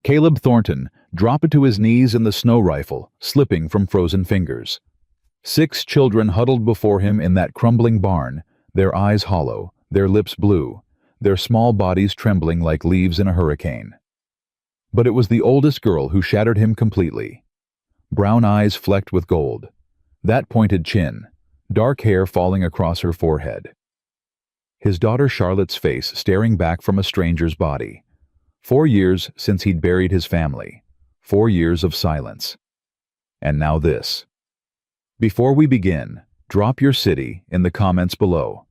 Caleb Thornton dropped to his knees in the snow rifle, slipping from frozen fingers. 6 children huddled before him in that crumbling barn, their eyes hollow, their lips blue, their small bodies trembling like leaves in a hurricane. But it was the oldest girl who shattered him completely. Brown eyes flecked with gold, that pointed chin, dark hair falling across her forehead. His daughter Charlotte's face staring back from a stranger's body. 4 years since he'd buried his family. 4 years of silence. And now this. Before we begin, drop your city in the comments below.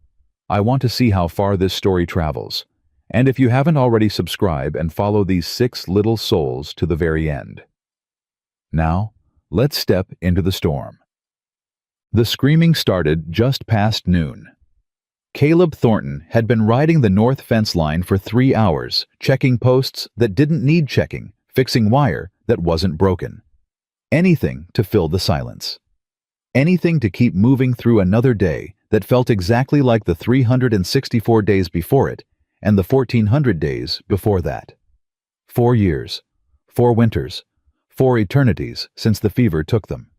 I want to see how far this story travels. And if you haven't already, subscribe and follow these 6 little souls to the very end. Now, let's step into the storm. The screaming started just past noon. Caleb Thornton had been riding the north fence line for 3 hours, checking posts that didn't need checking, fixing wire that wasn't broken. Anything to fill the silence. Anything to keep moving through another day that felt exactly like the 364 days before it and the 1400 days before that. 4 years, 4 winters, 4 eternities since the fever took them.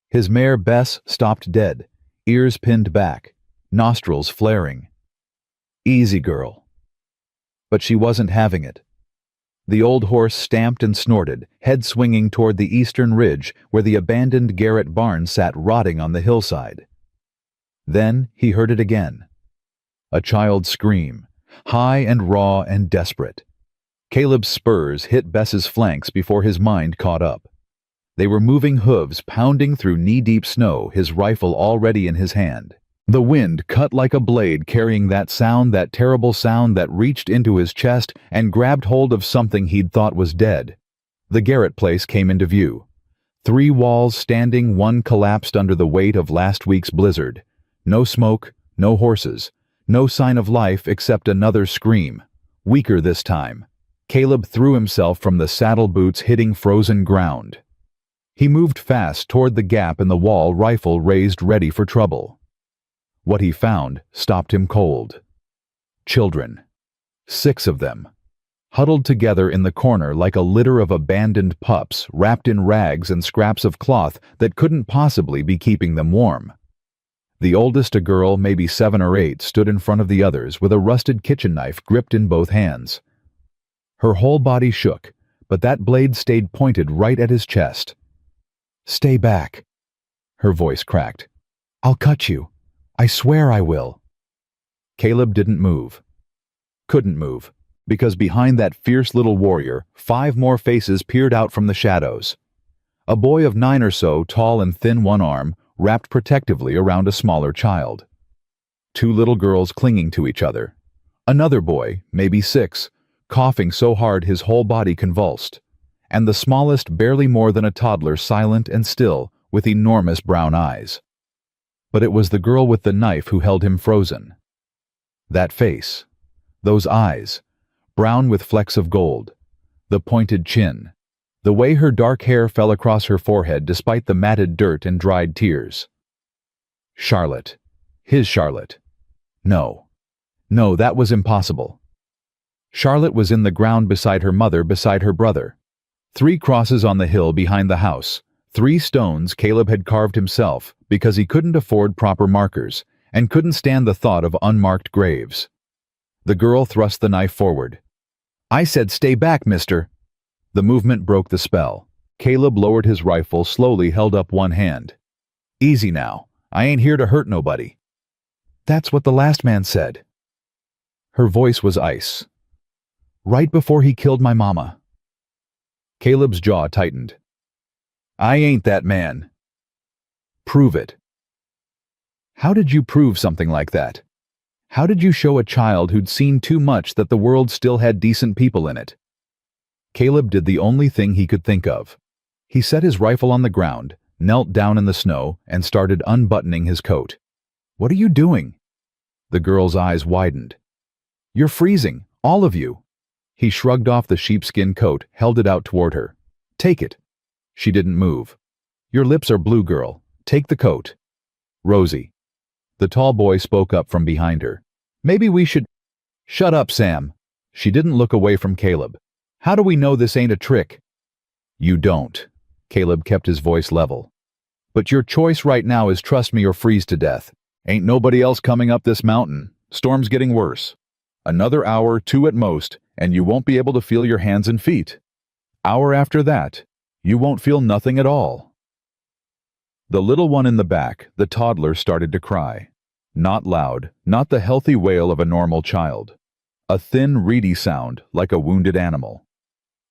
His mare Bess stopped dead, ears pinned back, nostrils flaring. Easy, girl. But she wasn't having it. The old horse stamped and snorted, head swinging toward the eastern ridge where the abandoned garret barn sat rotting on the hillside. Then he heard it again. A child's scream, high and raw and desperate. Caleb's spurs hit Bess's flanks before his mind caught up. They were moving hooves pounding through knee-deep snow, his rifle already in his hand. The wind cut like a blade, carrying that sound, that terrible sound that reached into his chest and grabbed hold of something he'd thought was dead. The garret place came into view. 3 walls standing, one collapsed under the weight of last week's blizzard. No smoke, no horses, no sign of life except another scream. Weaker this time. Caleb threw himself from the saddle, boots hitting frozen ground. He moved fast toward the gap in the wall, rifle raised ready for trouble. What he found stopped him cold. Children. 6 of them. Huddled together in the corner like a litter of abandoned pups, wrapped in rags and scraps of cloth that couldn't possibly be keeping them warm. The oldest, a girl, maybe 7 or 8, stood in front of the others with a rusted kitchen knife gripped in both hands. Her whole body shook, but that blade stayed pointed right at his chest. "Stay back," her voice cracked. "I'll cut you. I swear I will." Caleb didn't move. Couldn't move, because behind that fierce little warrior, 5 more faces peered out from the shadows. A boy of 9 or so, tall and thin, one arm wrapped protectively around a smaller child. 2 little girls clinging to each other. Another boy, maybe 6, coughing so hard his whole body convulsed. And the smallest, barely more than a toddler, silent and still, with enormous brown eyes. But it was the girl with the knife who held him frozen. That face, those eyes, brown with flecks of gold, the pointed chin, the way her dark hair fell across her forehead despite the matted dirt and dried tears. Charlotte. His Charlotte. No, that was impossible. Charlotte was in the ground beside her mother, beside her brother. 3 crosses on the hill behind the house. 3 stones Caleb had carved himself because he couldn't afford proper markers and couldn't stand the thought of unmarked graves. The girl thrust the knife forward. "I said stay back, mister." The movement broke the spell. Caleb lowered his rifle, slowly held up one hand. "Easy now. I ain't here to hurt nobody." "That's what the last man said." Her voice was ice. "Right before he killed my mama." Caleb's jaw tightened. "I ain't that man." "Prove it." "How did you prove something like that? How did you show a child who'd seen too much that the world still had decent people in it?" Caleb did the only thing he could think of. He set his rifle on the ground, knelt down in the snow, and started unbuttoning his coat. "What are you doing?" The girl's eyes widened. "You're freezing, all of you." He shrugged off the sheepskin coat, held it out toward her. "Take it." She didn't move. "Your lips are blue, girl. Take the coat." "Rosie." The tall boy spoke up from behind her. "Maybe we should—" "Shut up, Sam." She didn't look away from Caleb. How do we know this ain't a trick? You don't. Caleb kept his voice level. But your choice right now is trust me or freeze to death. Ain't nobody else coming up this mountain. Storm's getting worse. Another hour, 2 at most, and you won't be able to feel your hands and feet. Hour after that, you won't feel nothing at all. The little one in the back, the toddler, started to cry. Not loud, not the healthy wail of a normal child. A thin, reedy sound, like a wounded animal.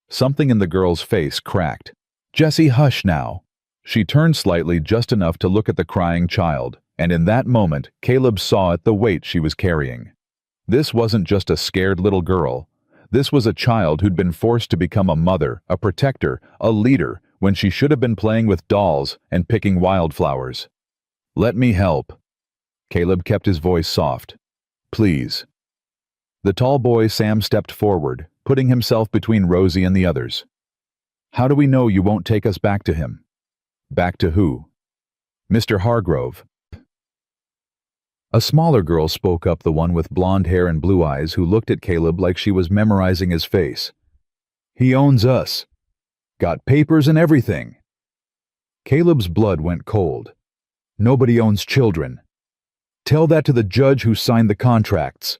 Something in the girl's face cracked. Jessie, hush now. She turned slightly just enough to look at the crying child, and in that moment, Caleb saw the weight she was carrying. This wasn't just a scared little girl. This was a child who'd been forced to become a mother, a protector, a leader, when she should have been playing with dolls and picking wildflowers. Let me help. Caleb kept his voice soft. Please. The tall boy Sam stepped forward, putting himself between Rosie and the others. How do we know you won't take us back to him? Back to who? Mr. Hargrove. A smaller girl spoke up, the one with blonde hair and blue eyes, who looked at Caleb like she was memorizing his face. He owns us. Got papers and everything. Caleb's blood went cold. Nobody owns children. Tell that to the judge who signed the contracts.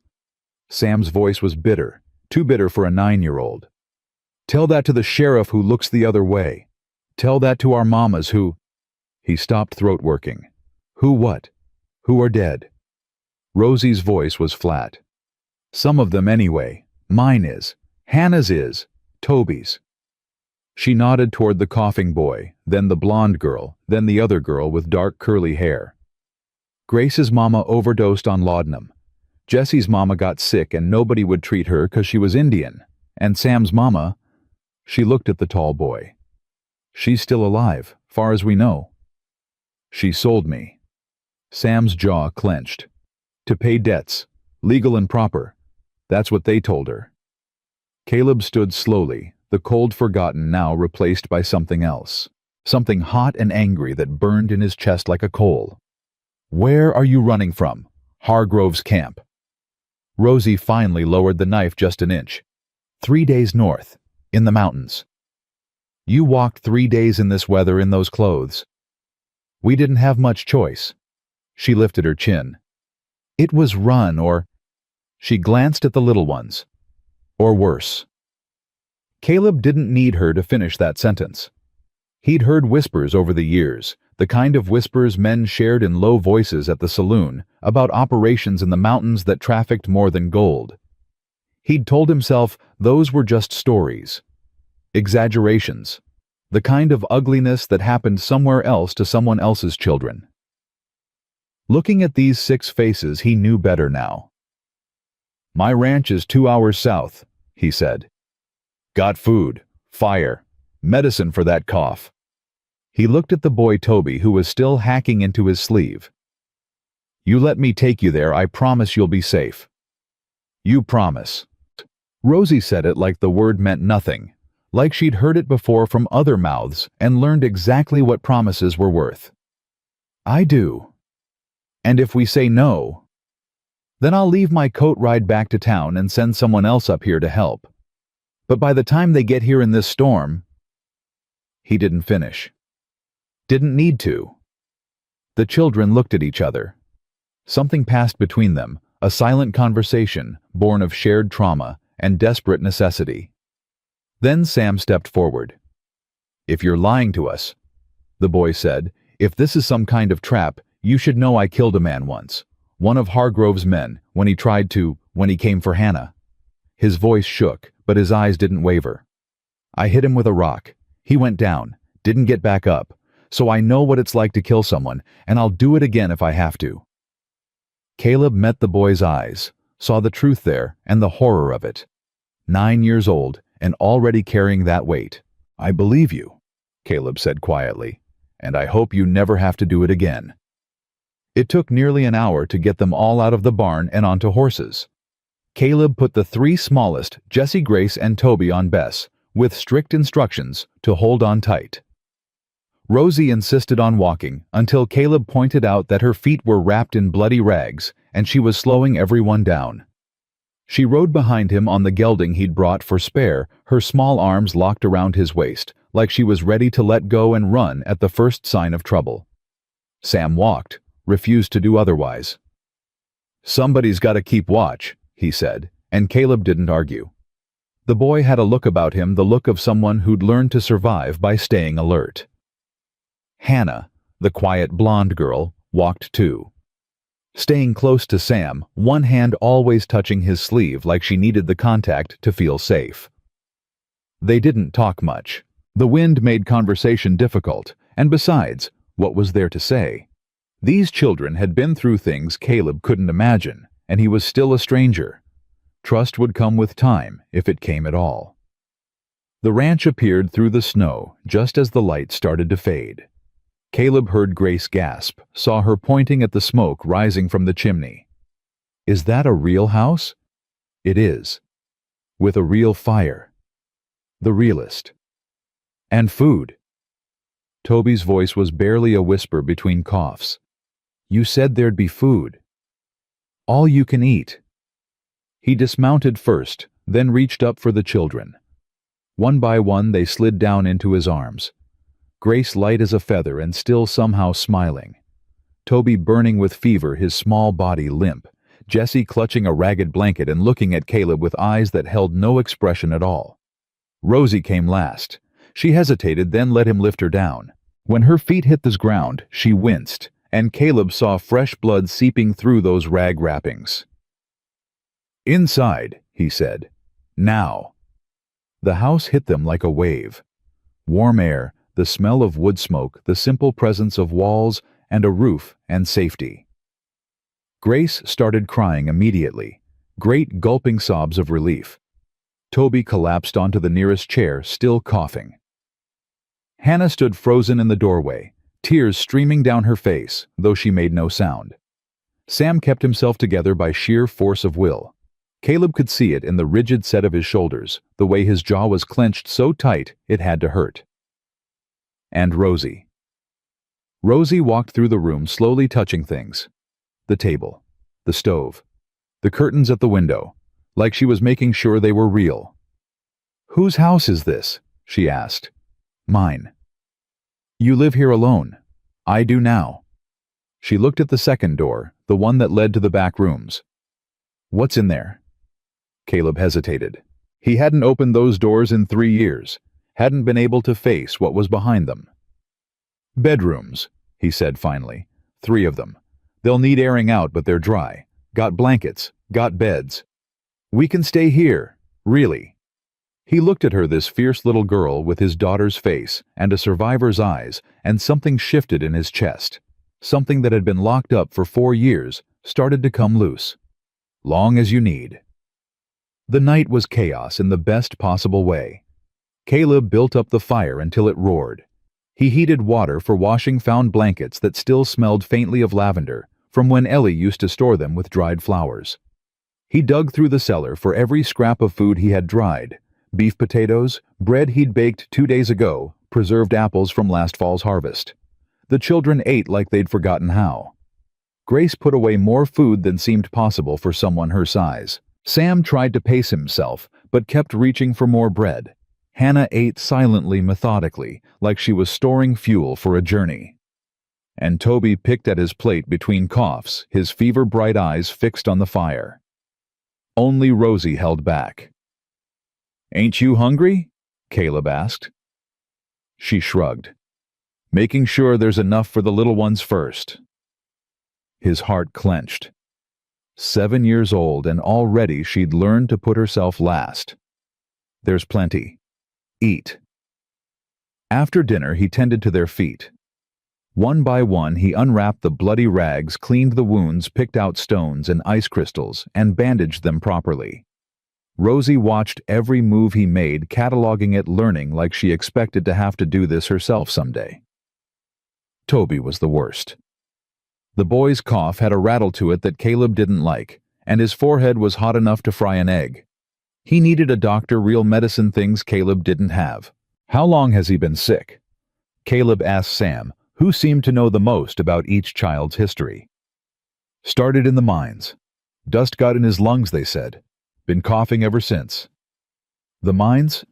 Sam's voice was bitter, too bitter for a 9-year-old. Tell that to the sheriff who looks the other way. Tell that to our mamas who... He stopped throat working. Who what? Who are dead? Rosie's voice was flat. Some of them anyway. Mine is. Hannah's is. Toby's. She nodded toward the coughing boy, then the blonde girl, then the other girl with dark curly hair. Grace's mama overdosed on laudanum. Jessie's mama got sick and nobody would treat her 'cause she was Indian. And Sam's mama... She looked at the tall boy. She's still alive, far as we know. She sold me. Sam's jaw clenched. To pay debts, legal and proper. That's what they told her. Caleb stood slowly, the cold forgotten now replaced by something else. Something hot and angry that burned in his chest like a coal. Where are you running from? Hargrove's camp. Rosie finally lowered the knife just an inch. 3 days north, in the mountains. You walked 3 days in this weather in those clothes. We didn't have much choice. She lifted her chin. It was run or... She glanced at the little ones. Or worse. Caleb didn't need her to finish that sentence. He'd heard whispers over the years, the kind of whispers men shared in low voices at the saloon, about operations in the mountains that trafficked more than gold. He'd told himself those were just stories. Exaggerations. The kind of ugliness that happened somewhere else to someone else's children. Looking at these 6 faces, he knew better now. My ranch is 2 hours south, he said. Got food, fire, medicine for that cough. He looked at the boy Toby, who was still hacking into his sleeve. You let me take you there, I promise you'll be safe. You promise. Rosie said it like the word meant nothing, like she'd heard it before from other mouths and learned exactly what promises were worth. I do. And if we say no, then I'll leave my coat ride back to town and send someone else up here to help. But by the time they get here in this storm... He didn't finish. Didn't need to. The children looked at each other. Something passed between them, a silent conversation born of shared trauma and desperate necessity. Then Sam stepped forward. If you're lying to us, the boy said, if this is some kind of trap, you should know I killed a man once, one of Hargrove's men, when he came for Hannah. His voice shook, but his eyes didn't waver. I hit him with a rock. He went down, didn't get back up, so I know what it's like to kill someone, and I'll do it again if I have to. Caleb met the boy's eyes, saw the truth there and the horror of it. 9 years old and already carrying that weight. I believe you, Caleb said quietly, and I hope you never have to do it again. It took nearly an hour to get them all out of the barn and onto horses. Caleb put the 3 smallest, Jessie, Grace, and Toby, on Bess, with strict instructions to hold on tight. Rosie insisted on walking until Caleb pointed out that her feet were wrapped in bloody rags and she was slowing everyone down. She rode behind him on the gelding he'd brought for spare, her small arms locked around his waist, like she was ready to let go and run at the first sign of trouble. Sam walked, refused to do otherwise. "Somebody's got to keep watch," he said, and Caleb didn't argue. The boy had a look about him, the look of someone who'd learned to survive by staying alert. Hannah, the quiet blonde girl, walked too. Staying close to Sam, one hand always touching his sleeve like she needed the contact to feel safe. They didn't talk much. The wind made conversation difficult, and besides, what was there to say? These children had been through things Caleb couldn't imagine, and he was still a stranger. Trust would come with time, if it came at all. The ranch appeared through the snow just as the light started to fade. Caleb heard Grace gasp, saw her pointing at the smoke rising from the chimney. "Is that a real house?" "It is. With a real fire. The realest. And food." Toby's voice was barely a whisper between coughs. "You said there'd be food. All you can eat." He dismounted first, then reached up for the children. One by one they slid down into his arms. Grace light as a feather and still somehow smiling. Toby burning with fever, his small body limp. Jessie clutching a ragged blanket and looking at Caleb with eyes that held no expression at all. Rosie came last. She hesitated, then let him lift her down. When her feet hit the ground, she winced, and Caleb saw fresh blood seeping through those rag wrappings. "Inside," he said. "Now." The house hit them like a wave. Warm air, the smell of wood smoke, the simple presence of walls and a roof and safety. Grace started crying immediately, great gulping sobs of relief. Toby collapsed onto the nearest chair, still coughing. Hannah stood frozen in the doorway, tears streaming down her face, though she made no sound. Sam kept himself together by sheer force of will. Caleb could see it in the rigid set of his shoulders, the way his jaw was clenched so tight it had to hurt. And Rosie. Rosie walked through the room, slowly touching things. The table, the stove, the curtains at the window, like she was making sure they were real. "Whose house is this?" she asked. "Mine." "You live here alone." "I do now." She looked at the second door, the one that led to the back rooms. "What's in there?" Caleb hesitated. He hadn't opened those doors in 3 years, hadn't been able to face what was behind them. "Bedrooms," he said finally. 3 of them. They'll need airing out, but they're dry. Got blankets, got beds. We can stay here, really." He looked at her, this fierce little girl with his daughter's face and a survivor's eyes, and something shifted in his chest. Something that had been locked up for 4 years started to come loose. "Long as you need." The night was chaos in the best possible way. Caleb built up the fire until it roared. He heated water for washing, found blankets that still smelled faintly of lavender, from when Ellie used to store them with dried flowers. He dug through the cellar for every scrap of food he had dried: beef potatoes, bread he'd baked 2 days ago, preserved apples from last fall's harvest. The children ate like they'd forgotten how. Grace put away more food than seemed possible for someone her size. Sam tried to pace himself, but kept reaching for more bread. Hannah ate silently, methodically, like she was storing fuel for a journey. And Toby picked at his plate between coughs, his fever-bright eyes fixed on the fire. Only Rosie held back. "Ain't you hungry?" Caleb asked. She shrugged. "Making sure there's enough for the little ones first." His heart clenched. 7 years old, and already she'd learned to put herself last. "There's plenty. Eat." After dinner, he tended to their feet. One by one, he unwrapped the bloody rags, cleaned the wounds, picked out stones and ice crystals, and bandaged them properly. Rosie watched every move he made, cataloging it, learning like she expected to have to do this herself someday. Toby was the worst. The boy's cough had a rattle to it that Caleb didn't like, and his forehead was hot enough to fry an egg. He needed a doctor, real medicine, things Caleb didn't have. "How long has he been sick?" Caleb asked Sam, who seemed to know the most about each child's history. "Started in the mines. Dust got in his lungs, they said. Been coughing ever since. The mines?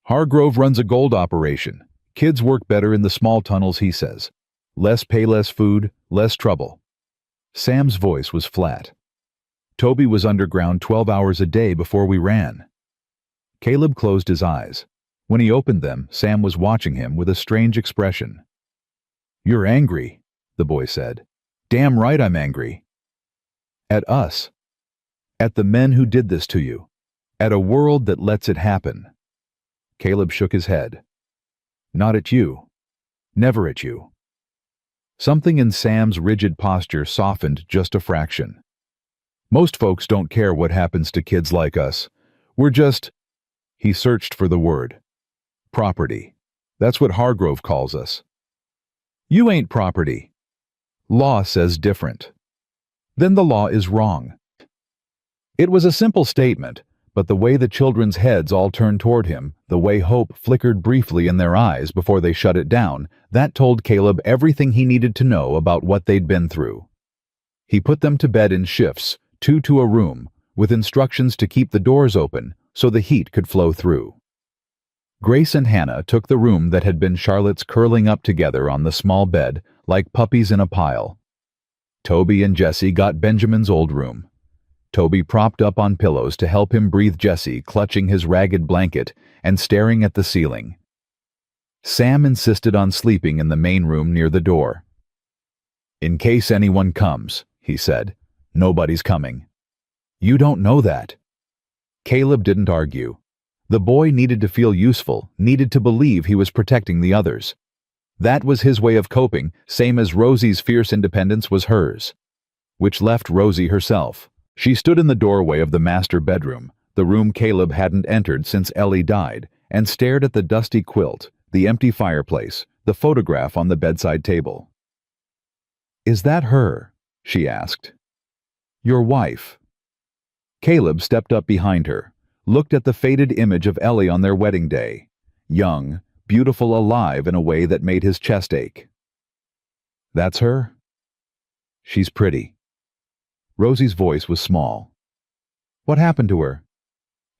Hargrove runs a gold operation. Kids work better in the small tunnels, he says. Less pay, less food, less trouble. Sam's voice was flat. Toby was underground 12 hours a day before we ran. Caleb closed his eyes. When he opened them, Sam was watching him with a strange expression. You're angry, the boy said. Damn right I'm angry. At us. At the men who did this to you. At a world that lets it happen. Caleb shook his head. Not at you. Never at you. Something in Sam's rigid posture softened just a fraction. Most folks don't care what happens to kids like us. We're just... He searched for the word. Property. That's what Hargrove calls us. You ain't property. Law says different. Then the law is wrong. It was a simple statement, but the way the children's heads all turned toward him, the way hope flickered briefly in their eyes before they shut it down, that told Caleb everything he needed to know about what they'd been through. He put them to bed in shifts, 2 to a room, with instructions to keep the doors open so the heat could flow through. Grace and Hannah took the room that had been Charlotte's, curling up together on the small bed like puppies in a pile. Toby and Jessie got Benjamin's old room. Toby propped up on pillows to help him breathe, Jessie clutching his ragged blanket and staring at the ceiling. Sam insisted on sleeping in the main room near the door. In case anyone comes, he said. Nobody's coming. You don't know that. Caleb didn't argue. The boy needed to feel useful, needed to believe he was protecting the others. That was his way of coping, same as Rosie's fierce independence was hers. Which left Rosie herself. She stood in the doorway of the master bedroom, the room Caleb hadn't entered since Ellie died, and stared at the dusty quilt, the empty fireplace, the photograph on the bedside table. Is that her? She asked. Your wife. Caleb stepped up behind her, looked at the faded image of Ellie on their wedding day, young, beautiful, alive in a way that made his chest ache. That's her? She's pretty. Rosie's voice was small. What happened to her?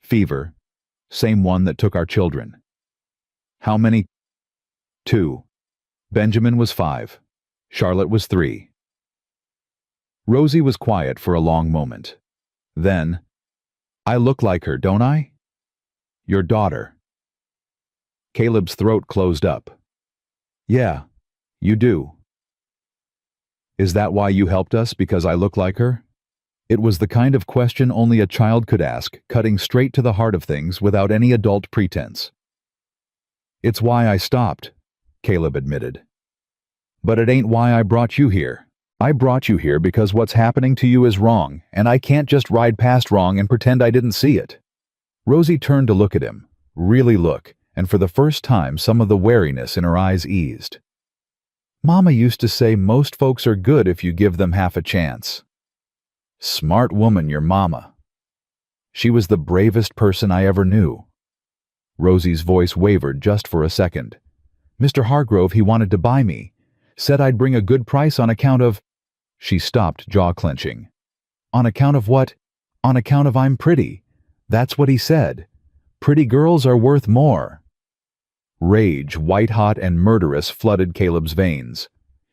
Fever. Same one that took our children. How many? 2. Benjamin was 5. Charlotte was 3. Rosie was quiet for a long moment. Then, I look like her, don't I? Your daughter. Caleb's throat closed up. Yeah, you do. Is that why you helped us, because I look like her? It was the kind of question only a child could ask, cutting straight to the heart of things without any adult pretense. It's why I stopped, Caleb admitted. But it ain't why I brought you here. I brought you here because what's happening to you is wrong, and I can't just ride past wrong and pretend I didn't see it. Rosie turned to look at him, really look, and for the first time some of the wariness in her eyes eased. Mama used to say most folks are good if you give them half a chance. Smart woman, your mama. She was the bravest person I ever knew. Rosie's voice wavered just for a second. Mr. Hargrove, he wanted to buy me. Said I'd bring a good price on account of... She stopped, jaw-clenching. On account of what? On account of I'm pretty. That's what he said. Pretty girls are worth more. Rage, white-hot and murderous, flooded Caleb's veins.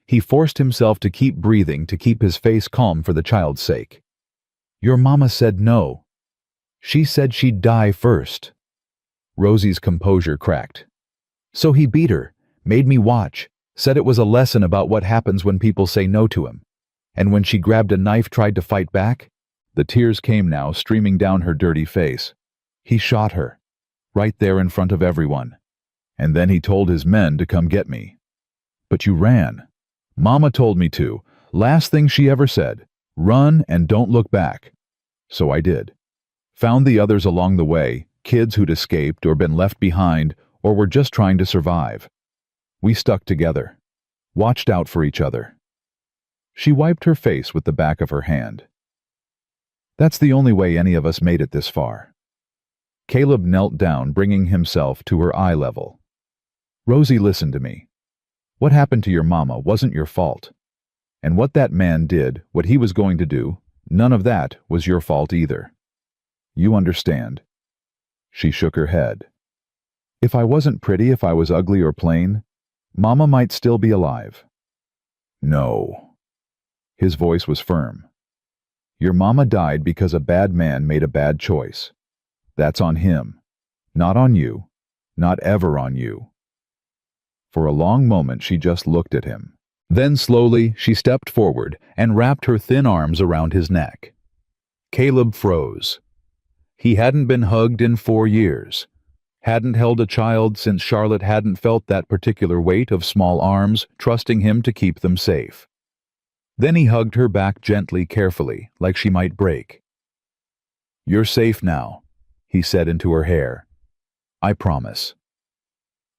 He forced himself to keep breathing, to keep his face calm for the child's sake. Your mama said no. She said she'd die first. Rosie's composure cracked. So he beat her, made me watch, said it was a lesson about what happens when people say no to him. And when she grabbed a knife, tried to fight back, the tears came now streaming down her dirty face. He shot her, right there in front of everyone. And then he told his men to come get me. But you ran. Mama told me to. Last thing she ever said. Run and don't look back. So I did. Found the others along the way, kids who'd escaped or been left behind or were just trying to survive. We stuck together. Watched out for each other. She wiped her face with the back of her hand. That's the only way any of us made it this far. Caleb knelt down, bringing himself to her eye level. Rosie, listen to me. What happened to your mama wasn't your fault. And what that man did, what he was going to do, none of that was your fault either. You understand." She shook her head. "If I wasn't pretty, if I was ugly or plain, Mama might still be alive." "No." His voice was firm. "Your mama died because a bad man made a bad choice. That's on him. Not on you. Not ever on you." For a long moment she just looked at him. Then slowly she stepped forward and wrapped her thin arms around his neck. Caleb froze. He hadn't been hugged in 4 years. Hadn't held a child since Charlotte hadn't felt that particular weight of small arms trusting him to keep them safe. Then he hugged her back gently, carefully, like she might break. "You're safe now," he said into her hair. "I promise.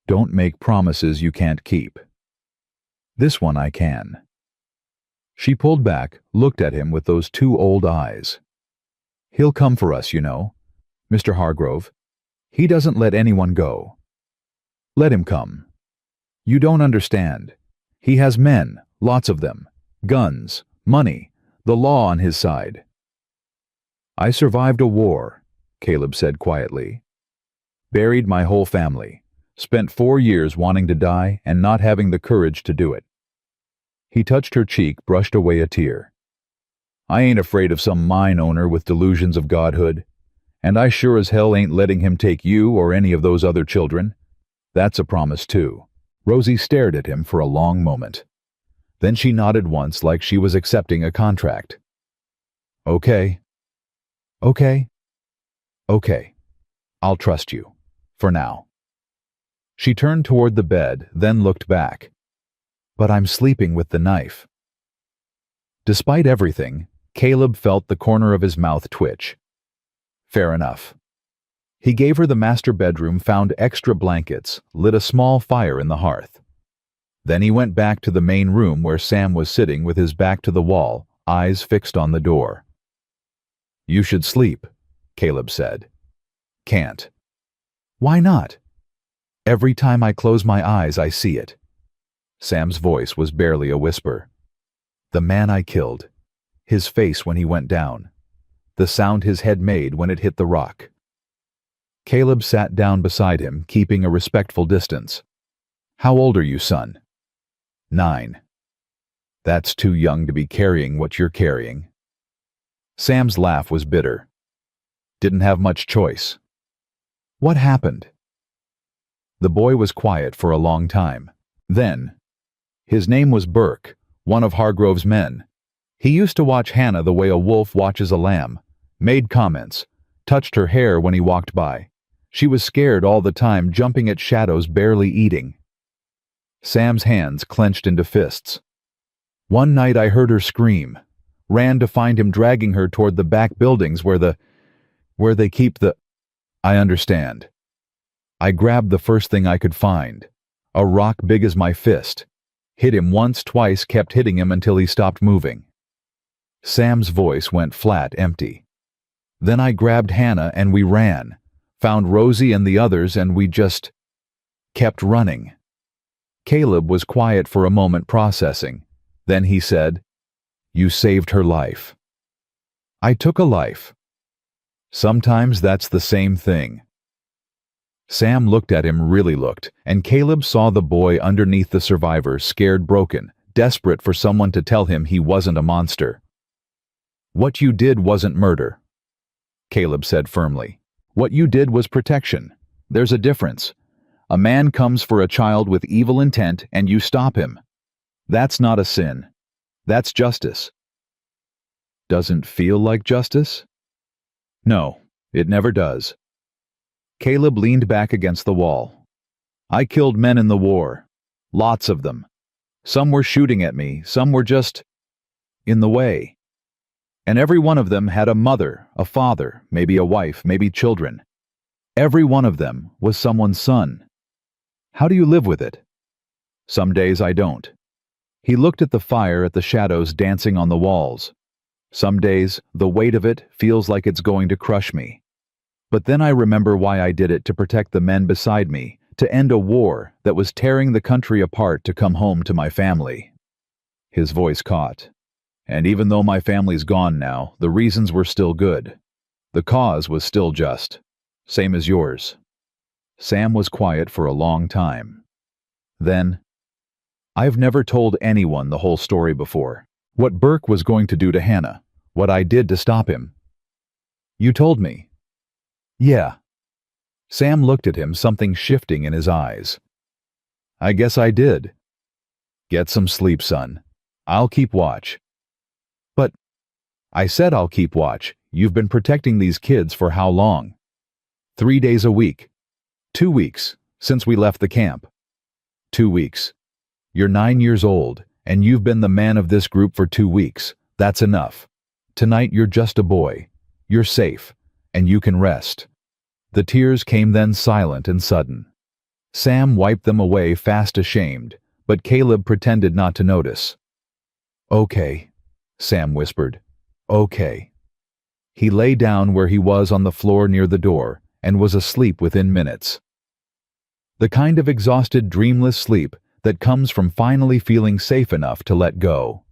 Don't make promises you can't keep. This one I can." She pulled back, looked at him with those 2 old eyes. "He'll come for us, you know, Mr. Hargrove. He doesn't let anyone go. Let him come. You don't understand. He has men, lots of them, guns, money, the law on his side." "I survived a war," Caleb said quietly. "Buried my whole family. Spent 4 years wanting to die and not having the courage to do it." He touched her cheek, brushed away a tear. "I ain't afraid of some mine owner with delusions of godhood. And I sure as hell ain't letting him take you or any of those other children. That's a promise too." Rosie stared at him for a long moment. Then she nodded once like she was accepting a contract. "Okay. Okay. Okay. I'll trust you. For now." She turned toward the bed, then looked back. "But I'm sleeping with the knife." Despite everything, Caleb felt the corner of his mouth twitch. Fair enough. He gave her the master bedroom, found extra blankets, lit a small fire in the hearth. Then he went back to the main room where Sam was sitting with his back to the wall, eyes fixed on the door. "You should sleep," Caleb said. "Can't." "Why not?" "Every time I close my eyes, I see it." Sam's voice was barely a whisper. "The man I killed. His face when he went down. The sound his head made when it hit the rock." Caleb sat down beside him, keeping a respectful distance. "How old are you, son?" 9. "That's too young to be carrying what you're carrying." Sam's laugh was bitter. "Didn't have much choice." "What happened?" The boy was quiet for a long time. Then, "His name was Burke, one of Hargrove's men. He used to watch Hannah the way a wolf watches a lamb, made comments, touched her hair when he walked by. She was scared all the time, jumping at shadows, barely eating." Sam's hands clenched into fists. "One night I heard her scream, ran to find him dragging her toward the back buildings where they keep the—" "I understand." "I grabbed the first thing I could find, a rock big as my fist. Hit him once, twice, kept hitting him until he stopped moving." Sam's voice went flat, empty. "Then I grabbed Hannah and we ran, found Rosie and the others, and we just kept running." Caleb was quiet for a moment, processing. Then he said, "You saved her life." "I took a life." "Sometimes that's the same thing." Sam looked at him, really looked, and Caleb saw the boy underneath the survivor, scared, broken, desperate for someone to tell him he wasn't a monster. "What you did wasn't murder," Caleb said firmly. "What you did was protection. There's a difference. A man comes for a child with evil intent and you stop him. That's not a sin. That's justice." "Doesn't feel like justice?" "No, it never does." Caleb leaned back against the wall. "I killed men in the war. Lots of them. Some were shooting at me, some were just in the way. And every one of them had a mother, a father, maybe a wife, maybe children. Every one of them was someone's son. How do you live with it?" "Some days I don't." He looked at the fire, at the shadows dancing on the walls. "Some days, the weight of it feels like it's going to crush me. But then I remember why I did it, to protect the men beside me, to end a war that was tearing the country apart, to come home to my family." His voice caught. "And even though my family's gone now, the reasons were still good. The cause was still just. Same as yours. Sam was quiet for a long time. Then, I've never told anyone the whole story before. What Burke was going to do to Hannah. What I did to stop him. You told me. Yeah. Sam looked at him, something shifting in his eyes. I guess I did. Get some sleep, son. I'll keep watch. But I said I'll keep watch. You've been protecting these kids for how long? 3 days a week. 2 weeks, since we left the camp. 2 weeks. You're 9 years old, and you've been the man of this group for 2 weeks. That's enough. Tonight you're just a boy. You're safe, and you can rest. The tears came then, silent and sudden. Sam wiped them away, fast ashamed, but Caleb pretended not to notice. Okay, Sam whispered. Okay. He lay down where he was on the floor near the door and was asleep within minutes. The kind of exhausted, dreamless sleep that comes from finally feeling safe enough to let go.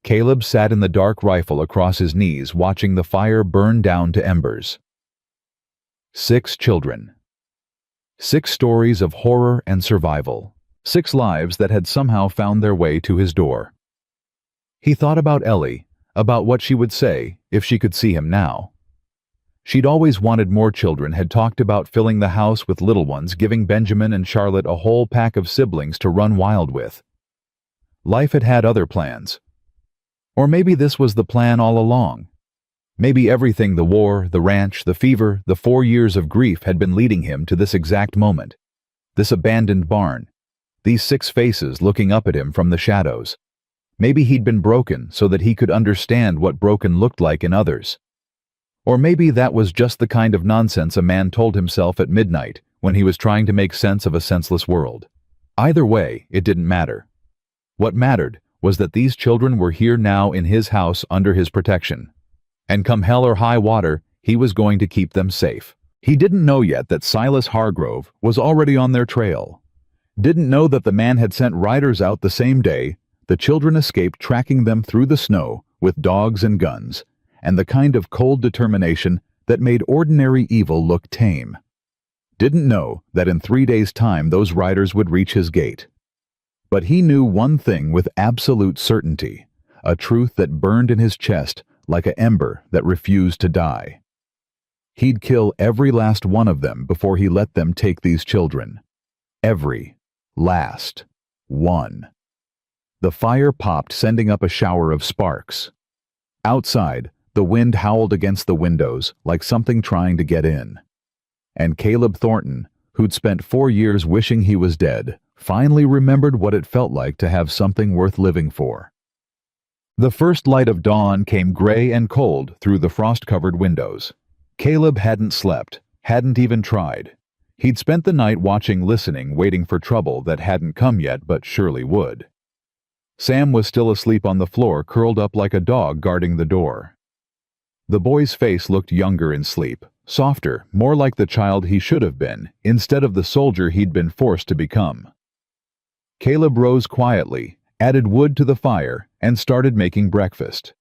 Caleb sat in the dark, rifle across his knees, watching the fire burn down to embers. 6 children. 6 stories of horror and survival. 6 lives that had somehow found their way to his door. He thought about Ellie, about what she would say if she could see him now. She'd always wanted more children, had talked about filling the house with little ones, giving Benjamin and Charlotte a whole pack of siblings to run wild with. Life had had other plans. Or maybe this was the plan all along. Maybe everything, the war, the ranch, the fever, the 4 years of grief, had been leading him to this exact moment. This abandoned barn. These 6 faces looking up at him from the shadows. Maybe he'd been broken so that he could understand what broken looked like in others. Or maybe that was just the kind of nonsense a man told himself at midnight when he was trying to make sense of a senseless world. Either way, it didn't matter. What mattered was that these children were here now in his house under his protection. And come hell or high water, he was going to keep them safe. He didn't know yet that Silas Hargrove was already on their trail. Didn't know that the man had sent riders out the same day. The children escaped, tracking them through the snow with dogs and guns, and the kind of cold determination that made ordinary evil look tame. Didn't know that in 3 days' time those riders would reach his gate. But he knew one thing with absolute certainty, a truth that burned in his chest like an ember that refused to die. He'd kill every last one of them before he let them take these children. Every last one. The fire popped, sending up a shower of sparks. Outside, the wind howled against the windows like something trying to get in. And Caleb Thornton, who'd spent 4 years wishing he was dead, finally remembered what it felt like to have something worth living for. The first light of dawn came gray and cold through the frost-covered windows. Caleb hadn't slept, hadn't even tried. He'd spent the night watching, listening, waiting for trouble that hadn't come yet but surely would. Sam was still asleep on the floor, curled up like a dog guarding the door. The boy's face looked younger in sleep, softer, more like the child he should have been, instead of the soldier he'd been forced to become. Caleb rose quietly, added wood to the fire, and started making breakfast.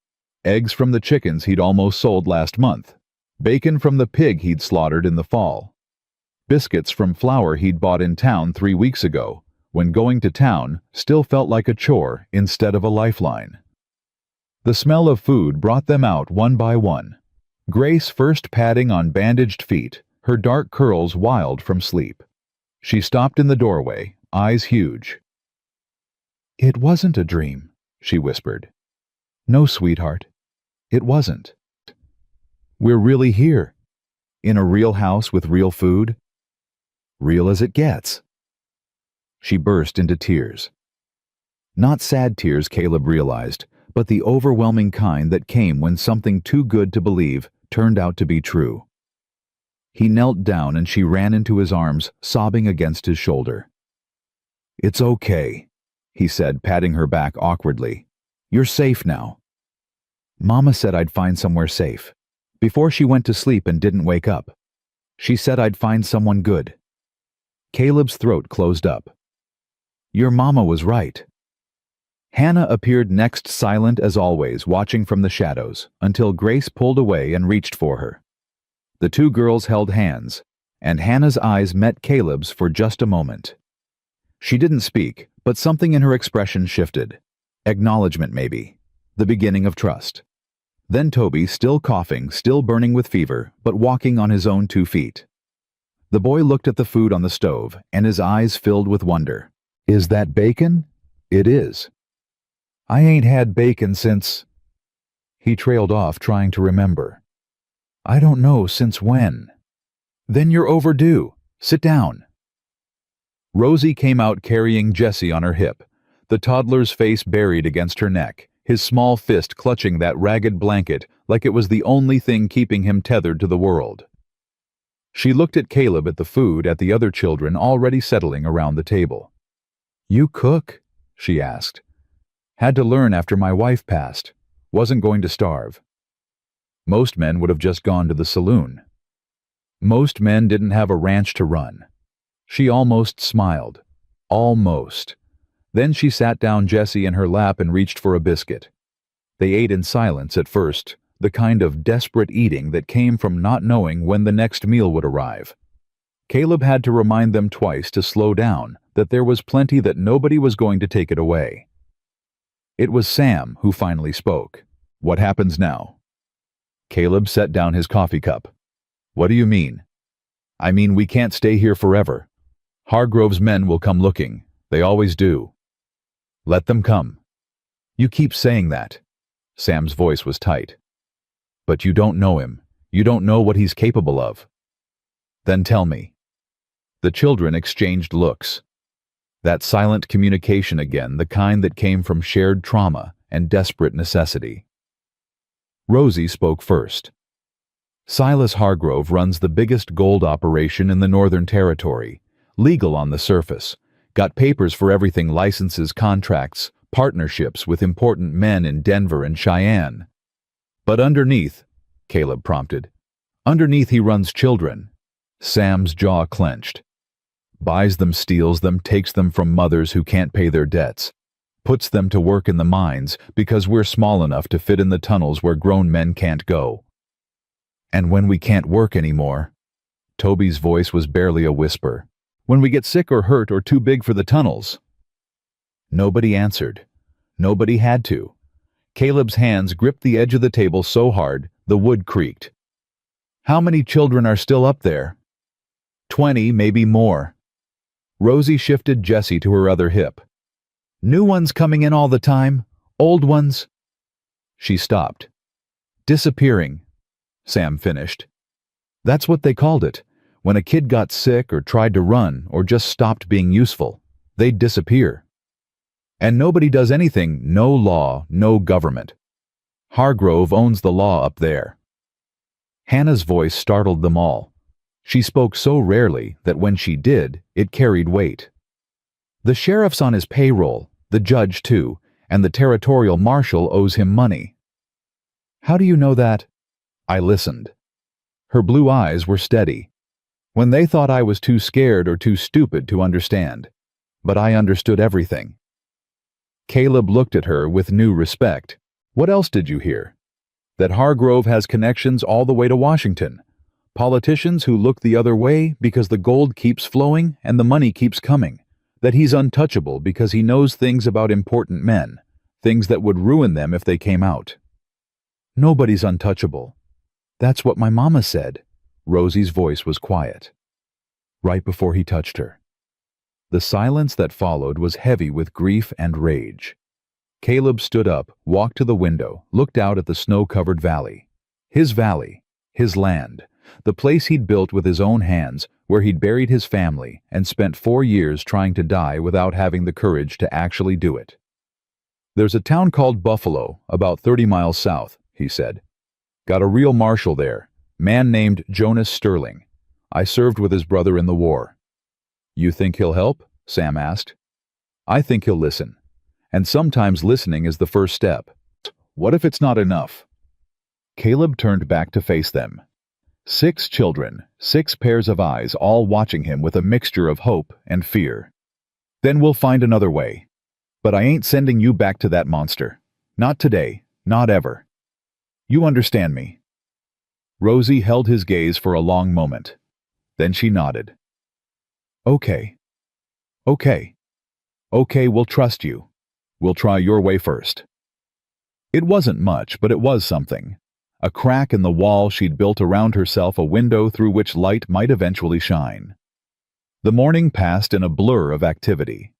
Eggs from the chickens he'd almost sold last month. Bacon from the pig he'd slaughtered in the fall. Biscuits from flour he'd bought in town 3 weeks ago, when going to town still felt like a chore instead of a lifeline. The smell of food brought them out one by one. Grace first, padding on bandaged feet, her dark curls wild from sleep. She stopped in the doorway, eyes huge. "It wasn't a dream," she whispered. "No, sweetheart, it wasn't. We're really here, in a real house with real food. Real as it gets." She burst into tears. Not sad tears, Caleb realized, but the overwhelming kind that came when something too good to believe turned out to be true. He knelt down and she ran into his arms, sobbing against his shoulder. "It's okay," he said, patting her back awkwardly. "You're safe now. Mama said I'd find somewhere safe. Before she went to sleep and didn't wake up. She said I'd find someone good." Caleb's throat closed up. "Your mama was right." Hannah appeared next, silent as always, watching from the shadows, until Grace pulled away and reached for her. The two girls held hands, and Hannah's eyes met Caleb's for just a moment. She didn't speak, but something in her expression shifted. Acknowledgement, maybe. The beginning of trust. Then Toby, still coughing, still burning with fever, but walking on his own 2 feet. The boy looked at the food on the stove, and his eyes filled with wonder. "Is that bacon?" "It is." "I ain't had bacon since—" He trailed off, trying to remember. "I don't know since when." "Then you're overdue. Sit down." Rosie came out carrying Jessie on her hip, the toddler's face buried against her neck, his small fist clutching that ragged blanket like it was the only thing keeping him tethered to the world. She looked at Caleb, at the food, at the other children already settling around the table. "You cook?" she asked. "Had to learn after my wife passed. Wasn't going to starve." Most men would have just gone to the saloon. Most men didn't have a ranch to run. She almost smiled. Almost. Then she sat down Jessie in her lap and reached for a biscuit. They ate in silence at first, the kind of desperate eating that came from not knowing when the next meal would arrive. Caleb had to remind them twice to slow down, that there was plenty, that nobody was going to take it away. It was Sam who finally spoke. "What happens now?" Caleb set down his coffee cup. "What do you mean?" "I mean, we can't stay here forever. Hargrove's men will come looking. They always do." "Let them come." "You keep saying that." Sam's voice was tight. "But you don't know him. You don't know what he's capable of." "Then tell me." The children exchanged looks. That silent communication again, the kind that came from shared trauma and desperate necessity. Rosie spoke first. "Silas Hargrove runs the biggest gold operation in the Northern Territory, legal on the surface, got papers for everything, licenses, contracts, partnerships with important men in Denver and Cheyenne. But underneath," Caleb prompted, "underneath he runs children." Sam's jaw clenched. "Buys them, steals them, takes them from mothers who can't pay their debts. Puts them to work in the mines because we're small enough to fit in the tunnels where grown men can't go. And when we can't work anymore," Toby's voice was barely a whisper, "when we get sick or hurt or too big for the tunnels." Nobody answered. Nobody had to. Caleb's hands gripped the edge of the table so hard, the wood creaked. "How many children are still up there?" 20, maybe more." Rosie shifted Jessie to her other hip. "New ones coming in all the time? Old ones?" She stopped. "Disappearing," Sam finished. "That's what they called it. When a kid got sick or tried to run or just stopped being useful, they'd disappear. And nobody does anything, no law, no government. Hargrove owns the law up there." Hannah's voice startled them all. She spoke so rarely that when she did, it carried weight. "The sheriff's on his payroll, the judge too, and the territorial marshal owes him money." "How do you know that?" I listened. Her blue eyes were steady. "When they thought I was too scared or too stupid to understand. But I understood everything." Caleb looked at her with new respect. "What else did you hear?" "That Hargrove has connections all the way to Washington. Politicians who look the other way because the gold keeps flowing and the money keeps coming. That he's untouchable because he knows things about important men, things that would ruin them if they came out." "Nobody's untouchable." "That's what my mama said." Rosie's voice was quiet. Right before he touched her. The silence that followed was heavy with grief and rage. Caleb stood up, walked to the window, looked out at the snow-covered valley. His valley, his land, the place he'd built with his own hands, where he'd buried his family and spent 4 years trying to die without having the courage to actually do it. "There's a town called Buffalo, about 30 miles south," he said. "Got a real marshal there, man named Jonas Sterling. I served with his brother in the war." "You think he'll help?" Sam asked. "I think he'll listen. And sometimes listening is the first step. What if it's not enough?" Caleb turned back to face them. 6 children, 6 pairs of eyes, all watching him with a mixture of hope and fear. "Then we'll find another way." But I ain't sending you back to that monster. Not today, not ever. You understand me." Rosie held his gaze for a long moment. Then she nodded. "Okay. Okay. Okay, we'll trust you. We'll try your way first." It wasn't much, but it was something. A crack in the wall she'd built around herself, a window through which light might eventually shine. The morning passed in a blur of activity.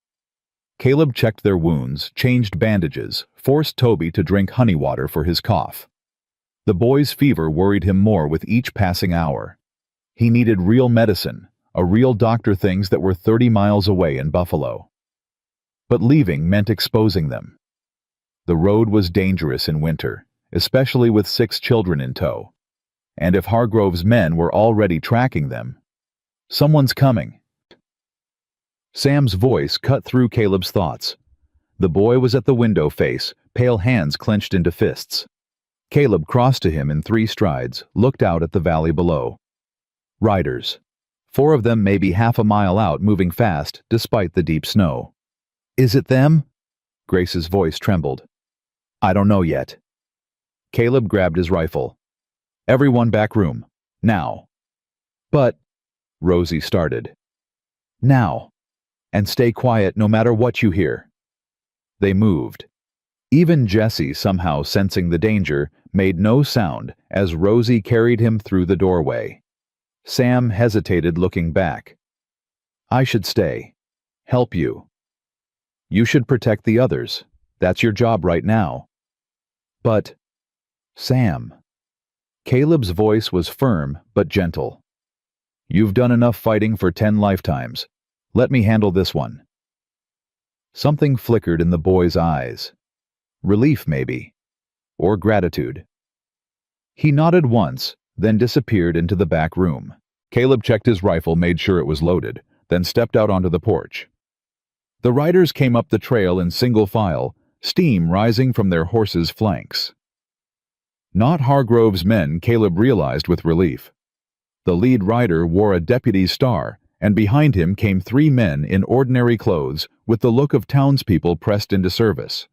Caleb checked their wounds, changed bandages, forced Toby to drink honey water for his cough. The boy's fever worried him more with each passing hour. He needed real medicine, a real doctor, things that were 30 miles away in Buffalo. But leaving meant exposing them. The road was dangerous in winter, especially with 6 children in tow. And if Hargrove's men were already tracking them, someone's coming. Sam's voice cut through Caleb's thoughts. The boy was at the window face, pale hands clenched into fists. Caleb crossed to him in 3 strides, looked out at the valley below. Riders. 4 of them maybe half a mile out, moving fast, despite the deep snow. "Is it them?" Grace's voice trembled. "I don't know yet." Caleb grabbed his rifle. "Everyone back room. Now." "But," Rosie started. "Now. And stay quiet no matter what you hear." They moved. Even Jesse, somehow sensing the danger, made no sound as Rosie carried him through the doorway. Sam hesitated, looking back. "I should stay. Help you. You should protect the others. That's your job right now." "But, Sam." Caleb's voice was firm but gentle. "You've done enough fighting for 10 lifetimes. Let me handle this one." Something flickered in the boy's eyes. Relief, maybe. Or gratitude. He nodded once, then disappeared into the back room. Caleb checked his rifle, made sure it was loaded, then stepped out onto the porch. The riders came up the trail in single file, steam rising from their horses' flanks. Not Hargrove's men, Caleb realized with relief. The lead rider wore a deputy's star, and behind him came 3 men in ordinary clothes with the look of townspeople pressed into service.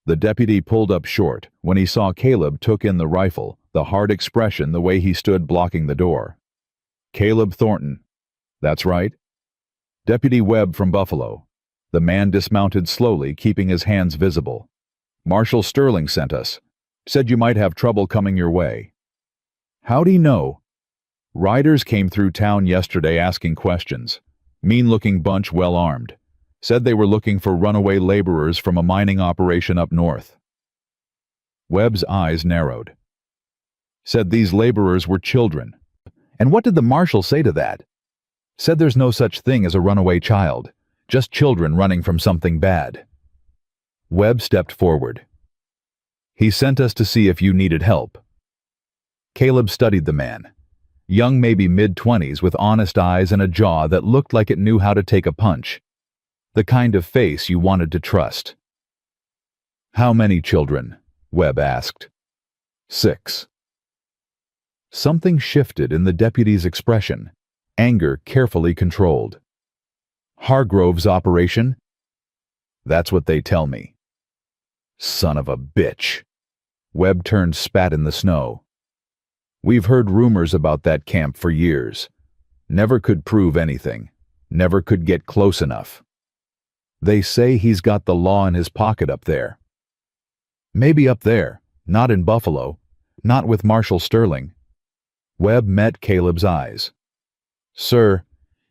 The deputy pulled up short when he saw Caleb, took in the rifle, the hard expression the way he stood blocking the door. "Caleb Thornton." "That's right." "Deputy Webb from Buffalo." The man dismounted slowly, keeping his hands visible. "Marshal Sterling sent us. Said you might have trouble coming your way." "How'd he know?" "Riders came through town yesterday asking questions. Mean-looking bunch, well armed. Said they were looking for runaway laborers from a mining operation up north." Webb's eyes narrowed. "Said these laborers were children." "And what did the marshal say to that?" "Said there's no such thing as a runaway child. Just children running from something bad." Webb stepped forward. "He sent us to see if you needed help." Caleb studied the man. Young, maybe mid-20s, with honest eyes and a jaw that looked like it knew how to take a punch. The kind of face you wanted to trust. "How many children?" Webb asked. 6. Something shifted in the deputy's expression, anger carefully controlled. "Hargrove's operation?" "That's what they tell me." "Son of a bitch." Webb turned, spat in the snow. "We've heard rumors about that camp for years. Never could prove anything. Never could get close enough. They say he's got the law in his pocket up there." "Maybe up there, not in Buffalo, not with Marshal Sterling." Webb met Caleb's eyes. "Sir,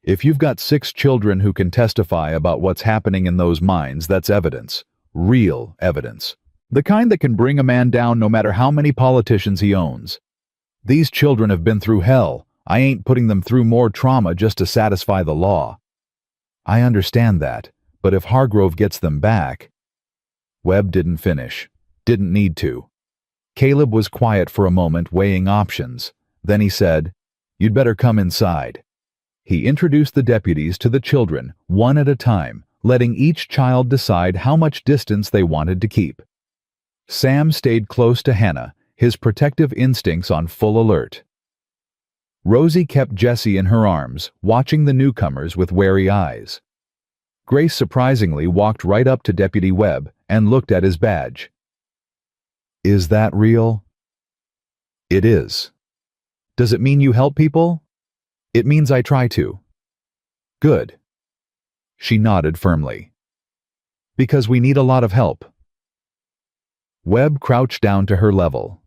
if you've got 6 children who can testify about what's happening in those mines, that's evidence. Real evidence. The kind that can bring a man down no matter how many politicians he owns. These children have been through hell. I ain't putting them through more trauma just to satisfy the law." "I understand that, but if Hargrove gets them back—" Webb didn't finish. Didn't need to. Caleb was quiet for a moment, weighing options. Then he said, "You'd better come inside." He introduced the deputies to the children, one at a time, letting each child decide how much distance they wanted to keep. Sam stayed close to Hannah, his protective instincts on full alert. Rosie kept Jesse in her arms, watching the newcomers with wary eyes. Grace surprisingly walked right up to Deputy Webb and looked at his badge. "Is that real?" "It is." "Does it mean you help people?" "It means I try to." "Good." She nodded firmly. "Because we need a lot of help." Webb crouched down to her level.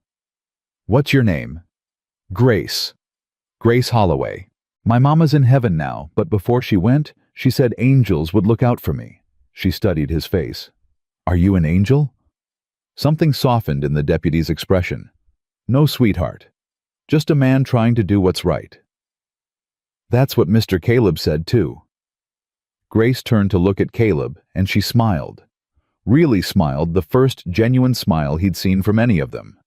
"What's your name?" "Grace. Grace Holloway. My mama's in heaven now, but before she went, she said angels would look out for me." She studied his face. "Are you an angel?" Something softened in the deputy's expression. "No, sweetheart. Just a man trying to do what's right." "That's what Mr. Caleb said, too." Grace turned to look at Caleb, and she smiled. Really smiled, the first genuine smile he'd seen from any of them.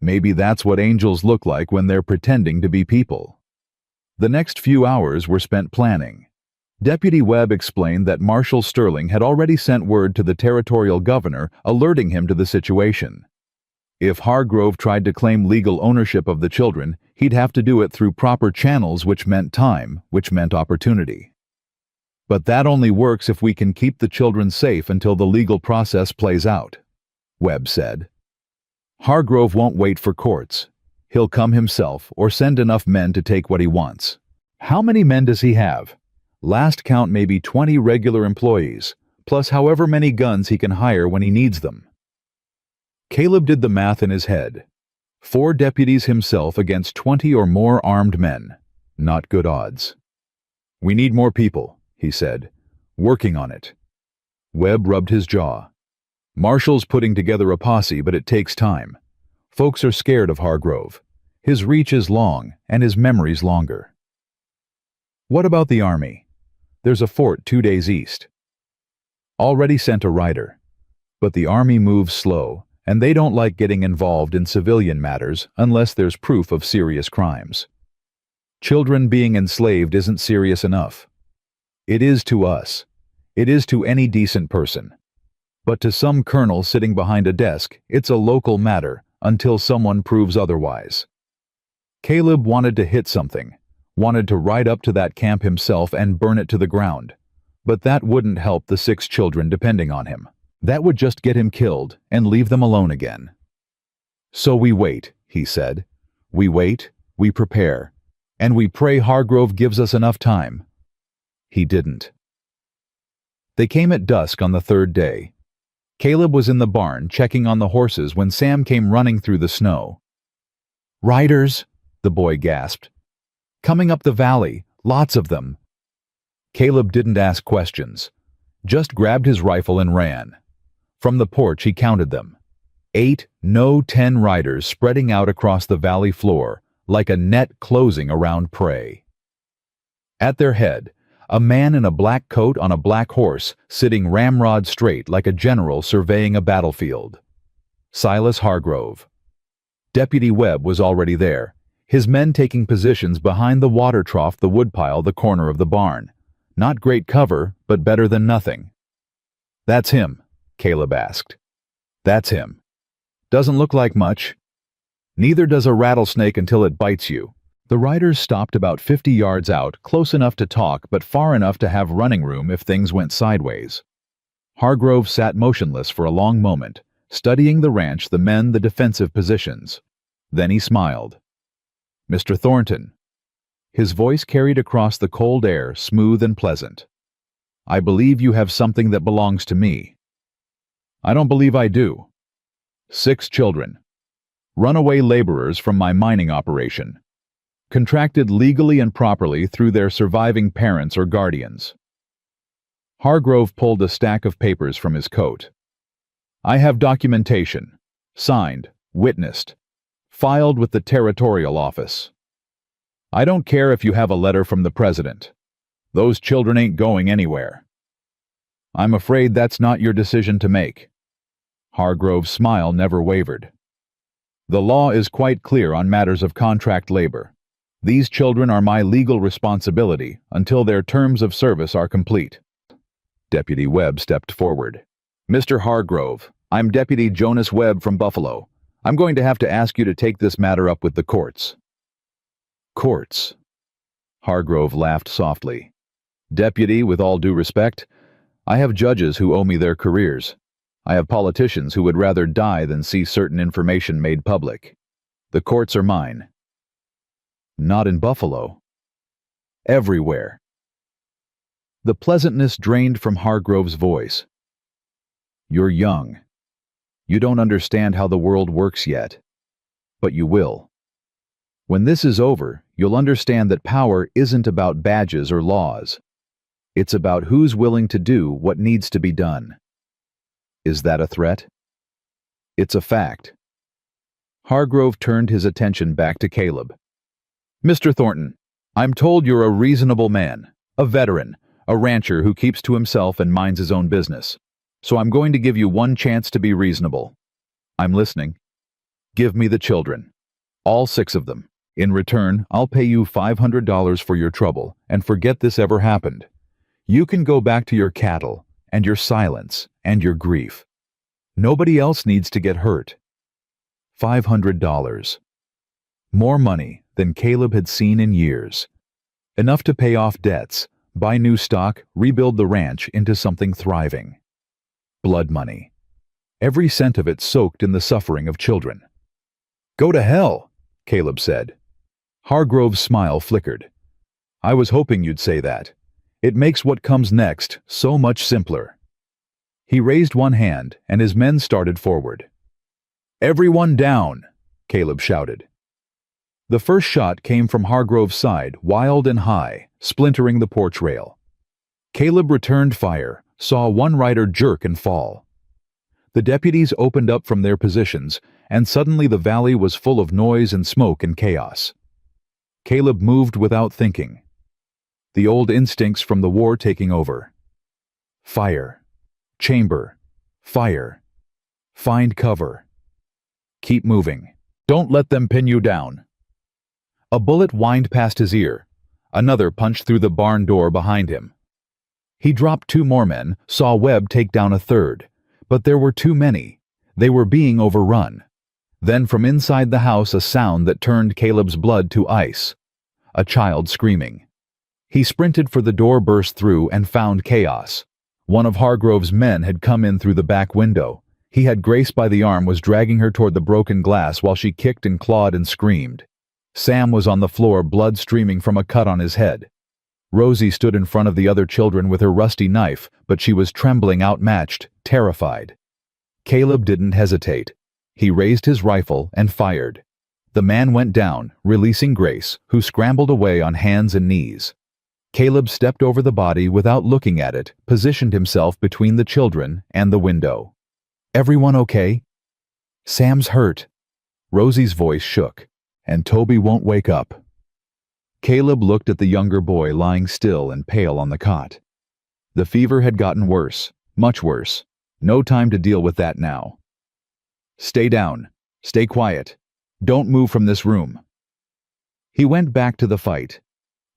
Maybe that's what angels look like when they're pretending to be people. The next few hours were spent planning. Deputy Webb explained that Marshal Sterling had already sent word to the territorial governor alerting him to the situation. If Hargrove tried to claim legal ownership of the children, he'd have to do it through proper channels, which meant time, which meant opportunity. "But that only works if we can keep the children safe until the legal process plays out," Webb said. "Hargrove won't wait for courts. He'll come himself or send enough men to take what he wants." "How many men does he have?" "Last count maybe 20 regular employees, plus however many guns he can hire when he needs them." Caleb did the math in his head. 4 deputies himself against 20 or more armed men. Not good odds. "We need more people," he said. "Working on it." Webb rubbed his jaw. "Marshall's putting together a posse, but it takes time. Folks are scared of Hargrove. His reach is long, and his memory's longer." "What about the army?" "There's a fort 2 days east." "Already sent a rider. But the army moves slow, and they don't like getting involved in civilian matters unless there's proof of serious crimes. Children being enslaved isn't serious enough. It is to us. It is to any decent person. But to some colonel sitting behind a desk, it's a local matter until someone proves otherwise." Caleb wanted to hit something, wanted to ride up to that camp himself and burn it to the ground. But that wouldn't help the 6 children depending on him. That would just get him killed and leave them alone again. "So we wait," he said. "We wait, we prepare, and we pray Hargrove gives us enough time." He didn't. They came at dusk on the 3rd day. Caleb was in the barn checking on the horses when Sam came running through the snow. "Riders," the boy gasped. "Coming up the valley, lots of them." Caleb didn't ask questions, just grabbed his rifle and ran. From the porch he counted them. 8, no 10 riders spreading out across the valley floor, like a net closing around prey. At their head, a man in a black coat on a black horse, sitting ramrod straight like a general surveying a battlefield. Silas Hargrove. Deputy Webb was already there, his men taking positions behind the water trough, the woodpile, the corner of the barn. Not great cover, but better than nothing. "That's him?" Caleb asked. "That's him. Doesn't look like much." "Neither does a rattlesnake until it bites you." The riders stopped about 50 yards out, close enough to talk but far enough to have running room if things went sideways. Hargrove sat motionless for a long moment, studying the ranch, the men, the defensive positions. Then he smiled. "Mr. Thornton." His voice carried across the cold air, smooth and pleasant. "I believe you have something that belongs to me." "I don't believe I do." 6 children. Runaway laborers from my mining operation. Contracted legally and properly through their surviving parents or guardians. Hargrove pulled a stack of papers from his coat. "I have documentation. Signed, witnessed, filed with the territorial office. I don't care if you have a letter from the president. Those children ain't going anywhere." "I'm afraid that's not your decision to make." Hargrove's smile never wavered. "The law is quite clear on matters of contract labor. These children are my legal responsibility until their terms of service are complete." Deputy Webb stepped forward. "Mr. Hargrove, I'm Deputy Jonas Webb from Buffalo. I'm going to have to ask you to take this matter up with the courts." "Courts?" Hargrove laughed softly. "Deputy, with all due respect, I have judges who owe me their careers. I have politicians who would rather die than see certain information made public. The courts are mine. Not in Buffalo. Everywhere. The pleasantness drained from Hargrove's voice. You're young. You don't understand how the world works yet. But you will. When this is over, you'll understand that power isn't about badges or laws. It's about who's willing to do what needs to be done. Is that a threat? It's a fact. Hargrove turned his attention back to Caleb. Mr. Thornton, I'm told you're a reasonable man, a veteran, a rancher who keeps to himself and minds his own business. So I'm going to give you one chance to be reasonable. I'm listening. Give me the children. All 6 of them. In return, I'll pay you $500 for your trouble, and forget this ever happened. You can go back to your cattle, and your silence, and your grief. Nobody else needs to get hurt. $500. More money than Caleb had seen in years. Enough to pay off debts, buy new stock, rebuild the ranch into something thriving. Blood money. Every cent of it soaked in the suffering of children. Go to hell, Caleb said. Hargrove's smile flickered. I was hoping you'd say that. It makes what comes next so much simpler. He raised one hand, and his men started forward. Everyone down, Caleb shouted. The first shot came from Hargrove's side, wild and high, splintering the porch rail. Caleb returned fire, saw one rider jerk and fall. The deputies opened up from their positions, and suddenly the valley was full of noise and smoke and chaos. Caleb moved without thinking. The old instincts from the war taking over. Fire. Chamber. Fire. Find cover. Keep moving. Don't let them pin you down. A bullet whined past his ear. Another punched through the barn door behind him. He dropped 2 more men, saw Webb take down a third. But there were too many. They were being overrun. Then from inside the house a sound that turned Caleb's blood to ice. A child screaming. He sprinted for the door, burst through, and found chaos. One of Hargrove's men had come in through the back window. He had Grace by the arm, was dragging her toward the broken glass while she kicked and clawed and screamed. Sam was on the floor, blood streaming from a cut on his head. Rosie stood in front of the other children with her rusty knife, but she was trembling, outmatched, terrified. Caleb didn't hesitate. He raised his rifle and fired. The man went down, releasing Grace, who scrambled away on hands and knees. Caleb stepped over the body without looking at it, positioned himself between the children and the window. Everyone okay? Sam's hurt. Rosie's voice shook. And Toby won't wake up. Caleb looked at the younger boy lying still and pale on the cot. The fever had gotten worse, much worse. No time to deal with that now. Stay down. Stay quiet. Don't move from this room. He went back to the fight.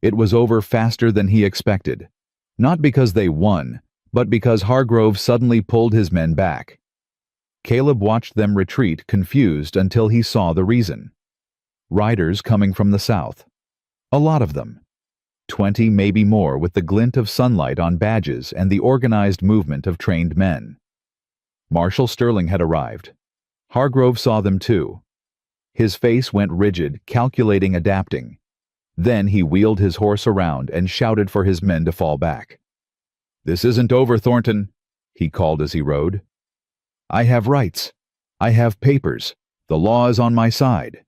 It was over faster than he expected. Not because they won, but because Hargrove suddenly pulled his men back. Caleb watched them retreat, confused, until he saw the reason. Riders coming from the south. A lot of them. 20, maybe more, with the glint of sunlight on badges and the organized movement of trained men. Marshal Sterling had arrived. Hargrove saw them too. His face went rigid, calculating, adapting. Then he wheeled his horse around and shouted for his men to fall back. "This isn't over, Thornton," he called as he rode. "I have rights. I have papers. The law is on my side."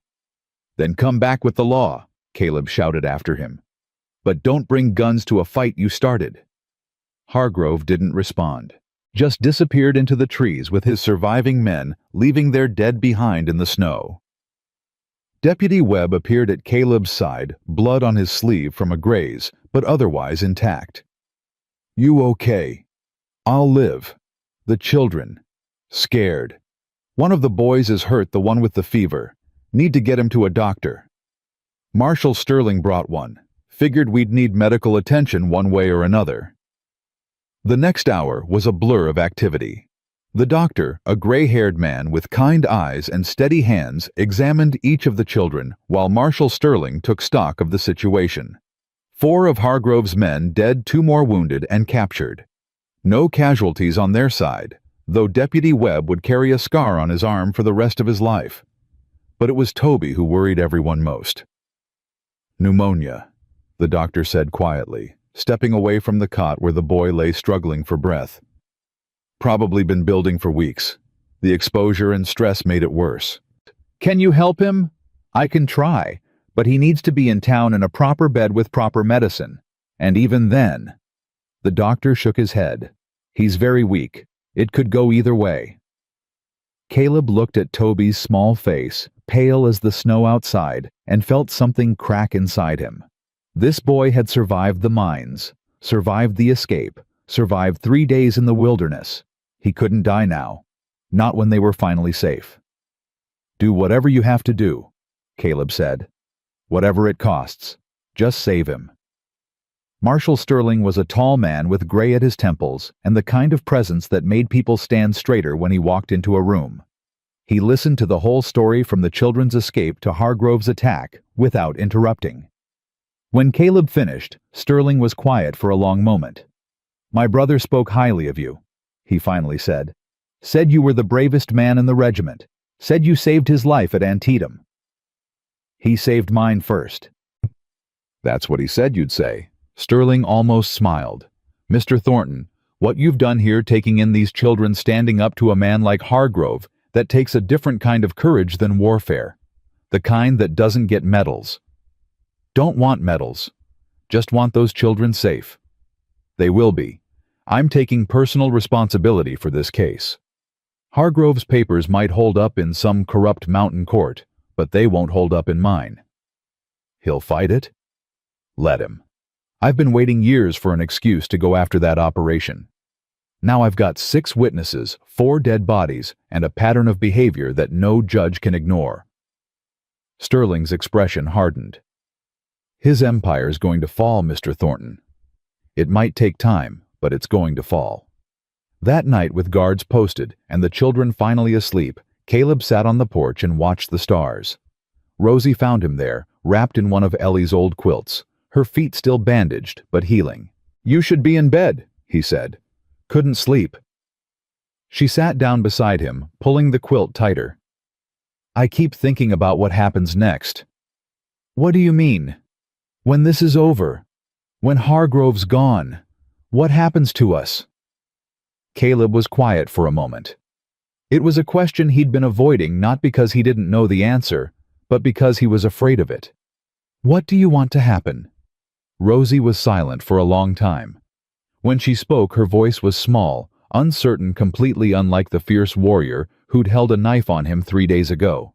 "Then come back with the law," Caleb shouted after him. "But don't bring guns to a fight you started." Hargrove didn't respond, just disappeared into the trees with his surviving men, leaving their dead behind in the snow. Deputy Webb appeared at Caleb's side, blood on his sleeve from a graze, but otherwise intact. "You okay?" "I'll live." "The children?" "Scared. One of the boys is hurt, the one with the fever. Need to get him to a doctor." Marshal Sterling brought one. Figured we'd need medical attention one way or another. The next hour was a blur of activity. The doctor, a gray-haired man with kind eyes and steady hands, examined each of the children, while Marshal Sterling took stock of the situation. 4 of Hargrove's men dead, 2 more wounded and captured. No casualties on their side, though Deputy Webb would carry a scar on his arm for the rest of his life. But it was Toby who worried everyone most. Pneumonia, the doctor said quietly, stepping away from the cot where the boy lay struggling for breath. Probably been building for weeks. The exposure and stress made it worse. Can you help him? I can try, but he needs to be in town in a proper bed with proper medicine. And even then, the doctor shook his head. He's very weak. It could go either way. Caleb looked at Toby's small face, pale as the snow outside, and felt something crack inside him. This boy had survived the mines, survived the escape, survived 3 days in the wilderness. He couldn't die now. Not when they were finally safe. Do whatever you have to do, Caleb said. Whatever it costs. Just save him. Marshal Sterling was a tall man with gray at his temples and the kind of presence that made people stand straighter when he walked into a room. He listened to the whole story from the children's escape to Hargrove's attack without interrupting. When Caleb finished, Sterling was quiet for a long moment. My brother spoke highly of you, he finally said. Said you were the bravest man in the regiment. Said you saved his life at Antietam. He saved mine first. That's what he said you'd say. Sterling almost smiled. Mr. Thornton, what you've done here taking in these children standing up to a man like Hargrove, that takes a different kind of courage than warfare. The kind that doesn't get medals. Don't want medals. Just want those children safe. They will be. I'm taking personal responsibility for this case. Hargrove's papers might hold up in some corrupt mountain court, but they won't hold up in mine. He'll fight it? Let him. I've been waiting years for an excuse to go after that operation. Now I've got 6 witnesses, 4 dead bodies, and a pattern of behavior that no judge can ignore. Sterling's expression hardened. His empire's going to fall, Mr. Thornton. It might take time, but it's going to fall. That night, with guards posted and the children finally asleep, Caleb sat on the porch and watched the stars. Rosie found him there, wrapped in one of Ellie's old quilts, her feet still bandaged, but healing. You should be in bed, he said. Couldn't sleep. She sat down beside him, pulling the quilt tighter. I keep thinking about what happens next. What do you mean? When this is over? When Hargrove's gone? What happens to us? Caleb was quiet for a moment. It was a question he'd been avoiding not because he didn't know the answer, but because he was afraid of it. What do you want to happen? Rosie was silent for a long time. When she spoke, her voice was small, uncertain, completely unlike the fierce warrior who'd held a knife on him 3 days ago.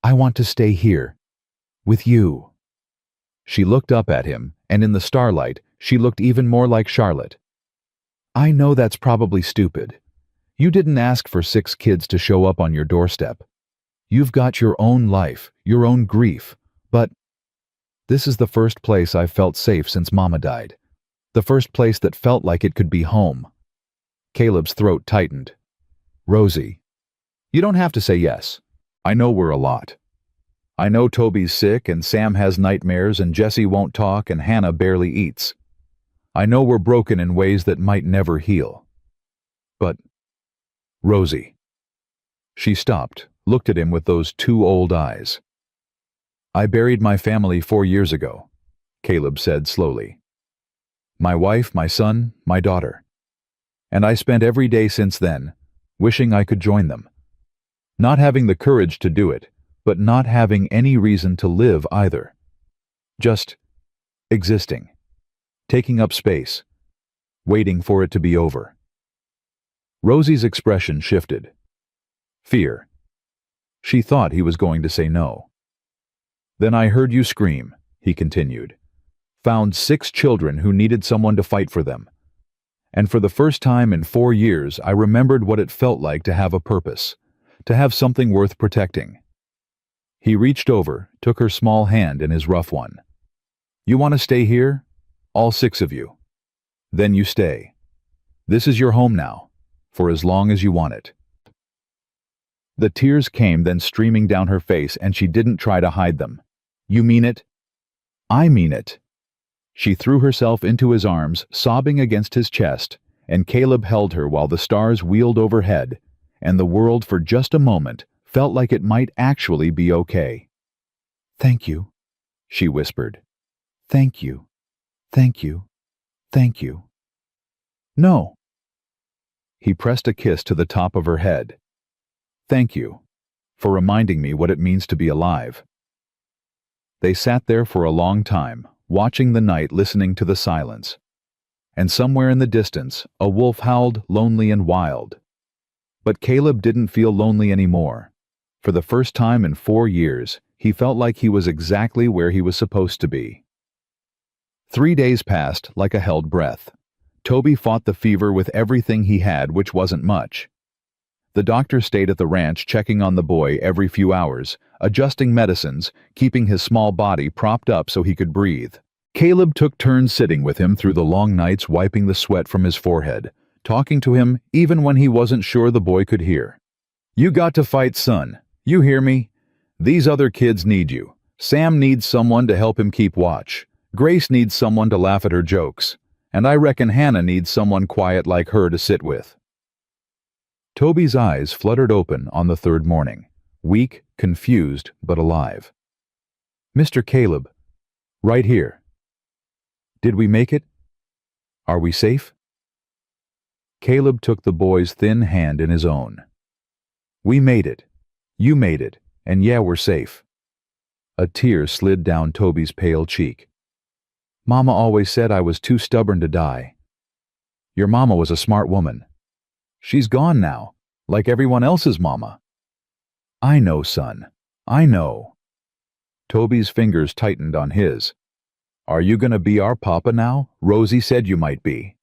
I want to stay here. With you. She looked up at him, and in the starlight, she looked even more like Charlotte. I know that's probably stupid. You didn't ask for 6 kids to show up on your doorstep. You've got your own life, your own grief, but this is the first place I've felt safe since Mama died. The first place that felt like it could be home. Caleb's throat tightened. Rosie, you don't have to say yes. I know we're a lot. I know Toby's sick and Sam has nightmares and Jesse won't talk and Hannah barely eats. I know we're broken in ways that might never heal. But, Rosie. She stopped, looked at him with those 2 old eyes. I buried my family 4 years ago, Caleb said slowly. My wife, my son, my daughter. And I spent every day since then, wishing I could join them. Not having the courage to do it, but not having any reason to live either. Just existing, taking up space, waiting for it to be over. Rosie's expression shifted. Fear. She thought he was going to say no. Then I heard you scream, he continued. Found 6 children who needed someone to fight for them. And for the first time in 4 years, I remembered what it felt like to have a purpose, to have something worth protecting. He reached over, took her small hand in his rough one. You want to stay here? All 6 of you. Then you stay. This is your home now, for as long as you want it. The tears came then streaming down her face, and she didn't try to hide them. You mean it? I mean it. She threw herself into his arms, sobbing against his chest, and Caleb held her while the stars wheeled overhead, and the world for just a moment felt like it might actually be okay. "Thank you," she whispered. "Thank you, thank you, thank you." "No." He pressed a kiss to the top of her head. "Thank you for reminding me what it means to be alive." They sat there for a long time, watching the night, listening to the silence. And somewhere in the distance, a wolf howled, lonely and wild. But Caleb didn't feel lonely anymore. For the first time in 4 years, he felt like he was exactly where he was supposed to be. 3 days passed like a held breath. Toby fought the fever with everything he had, which wasn't much. The doctor stayed at the ranch, checking on the boy every few hours, adjusting medicines, keeping his small body propped up so he could breathe. Caleb took turns sitting with him through the long nights, wiping the sweat from his forehead, talking to him even when he wasn't sure the boy could hear. "You got to fight, son. You hear me? These other kids need you. Sam needs someone to help him keep watch. Grace needs someone to laugh at her jokes. And I reckon Hannah needs someone quiet like her to sit with." Toby's eyes fluttered open on the third morning, weak, confused, but alive. "Mr. Caleb, right here. Did we make it? Are we safe?" Caleb took the boy's thin hand in his own. "We made it. You made it, and yeah, we're safe." A tear slid down Toby's pale cheek. "Mama always said I was too stubborn to die. Your mama was a smart woman. She's gone now, like everyone else's mama." "I know, son. I know." Toby's fingers tightened on his. "Are you gonna be our papa now? Rosie said you might be."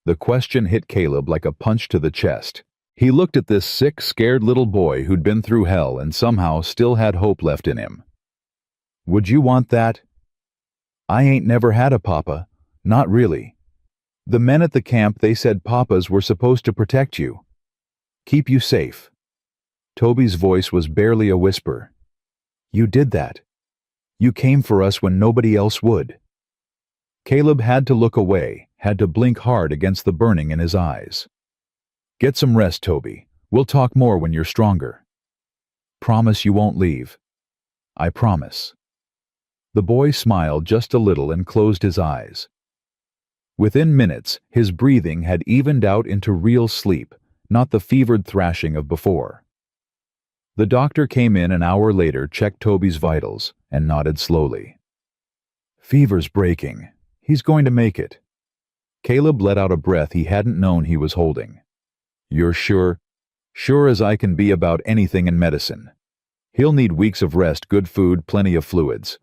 The question hit Caleb like a punch to the chest. He looked at this sick, scared little boy who'd been through hell and somehow still had hope left in him. "Would you want that?" "I ain't never had a papa. Not really. The men at the camp, they said papas were supposed to protect you. Keep you safe." Toby's voice was barely a whisper. "You did that. You came for us when nobody else would." Caleb had to look away, had to blink hard against the burning in his eyes. "Get some rest, Toby. We'll talk more when you're stronger. Promise you won't leave." "I promise." The boy smiled just a little and closed his eyes. Within minutes, his breathing had evened out into real sleep, not the fevered thrashing of before. The doctor came in an hour later, checked Toby's vitals, and nodded slowly. "Fever's breaking. He's going to make it." Caleb let out a breath he hadn't known he was holding. "You're sure?" "Sure as I can be about anything in medicine. He'll need weeks of rest, good food, plenty of fluids.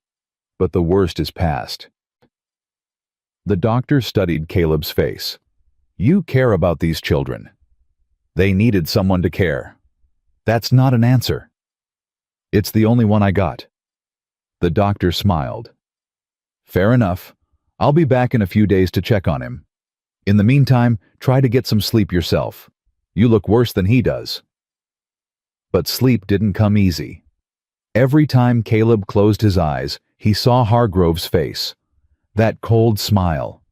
But the worst is past." The doctor studied Caleb's face. "You care about these children. They needed someone to care. That's not an answer." "It's the only one I got." The doctor smiled. "Fair enough. I'll be back in a few days to check on him. In the meantime, try to get some sleep yourself. You look worse than he does." But sleep didn't come easy. Every time Caleb closed his eyes, he saw Hargrove's face. That cold smile.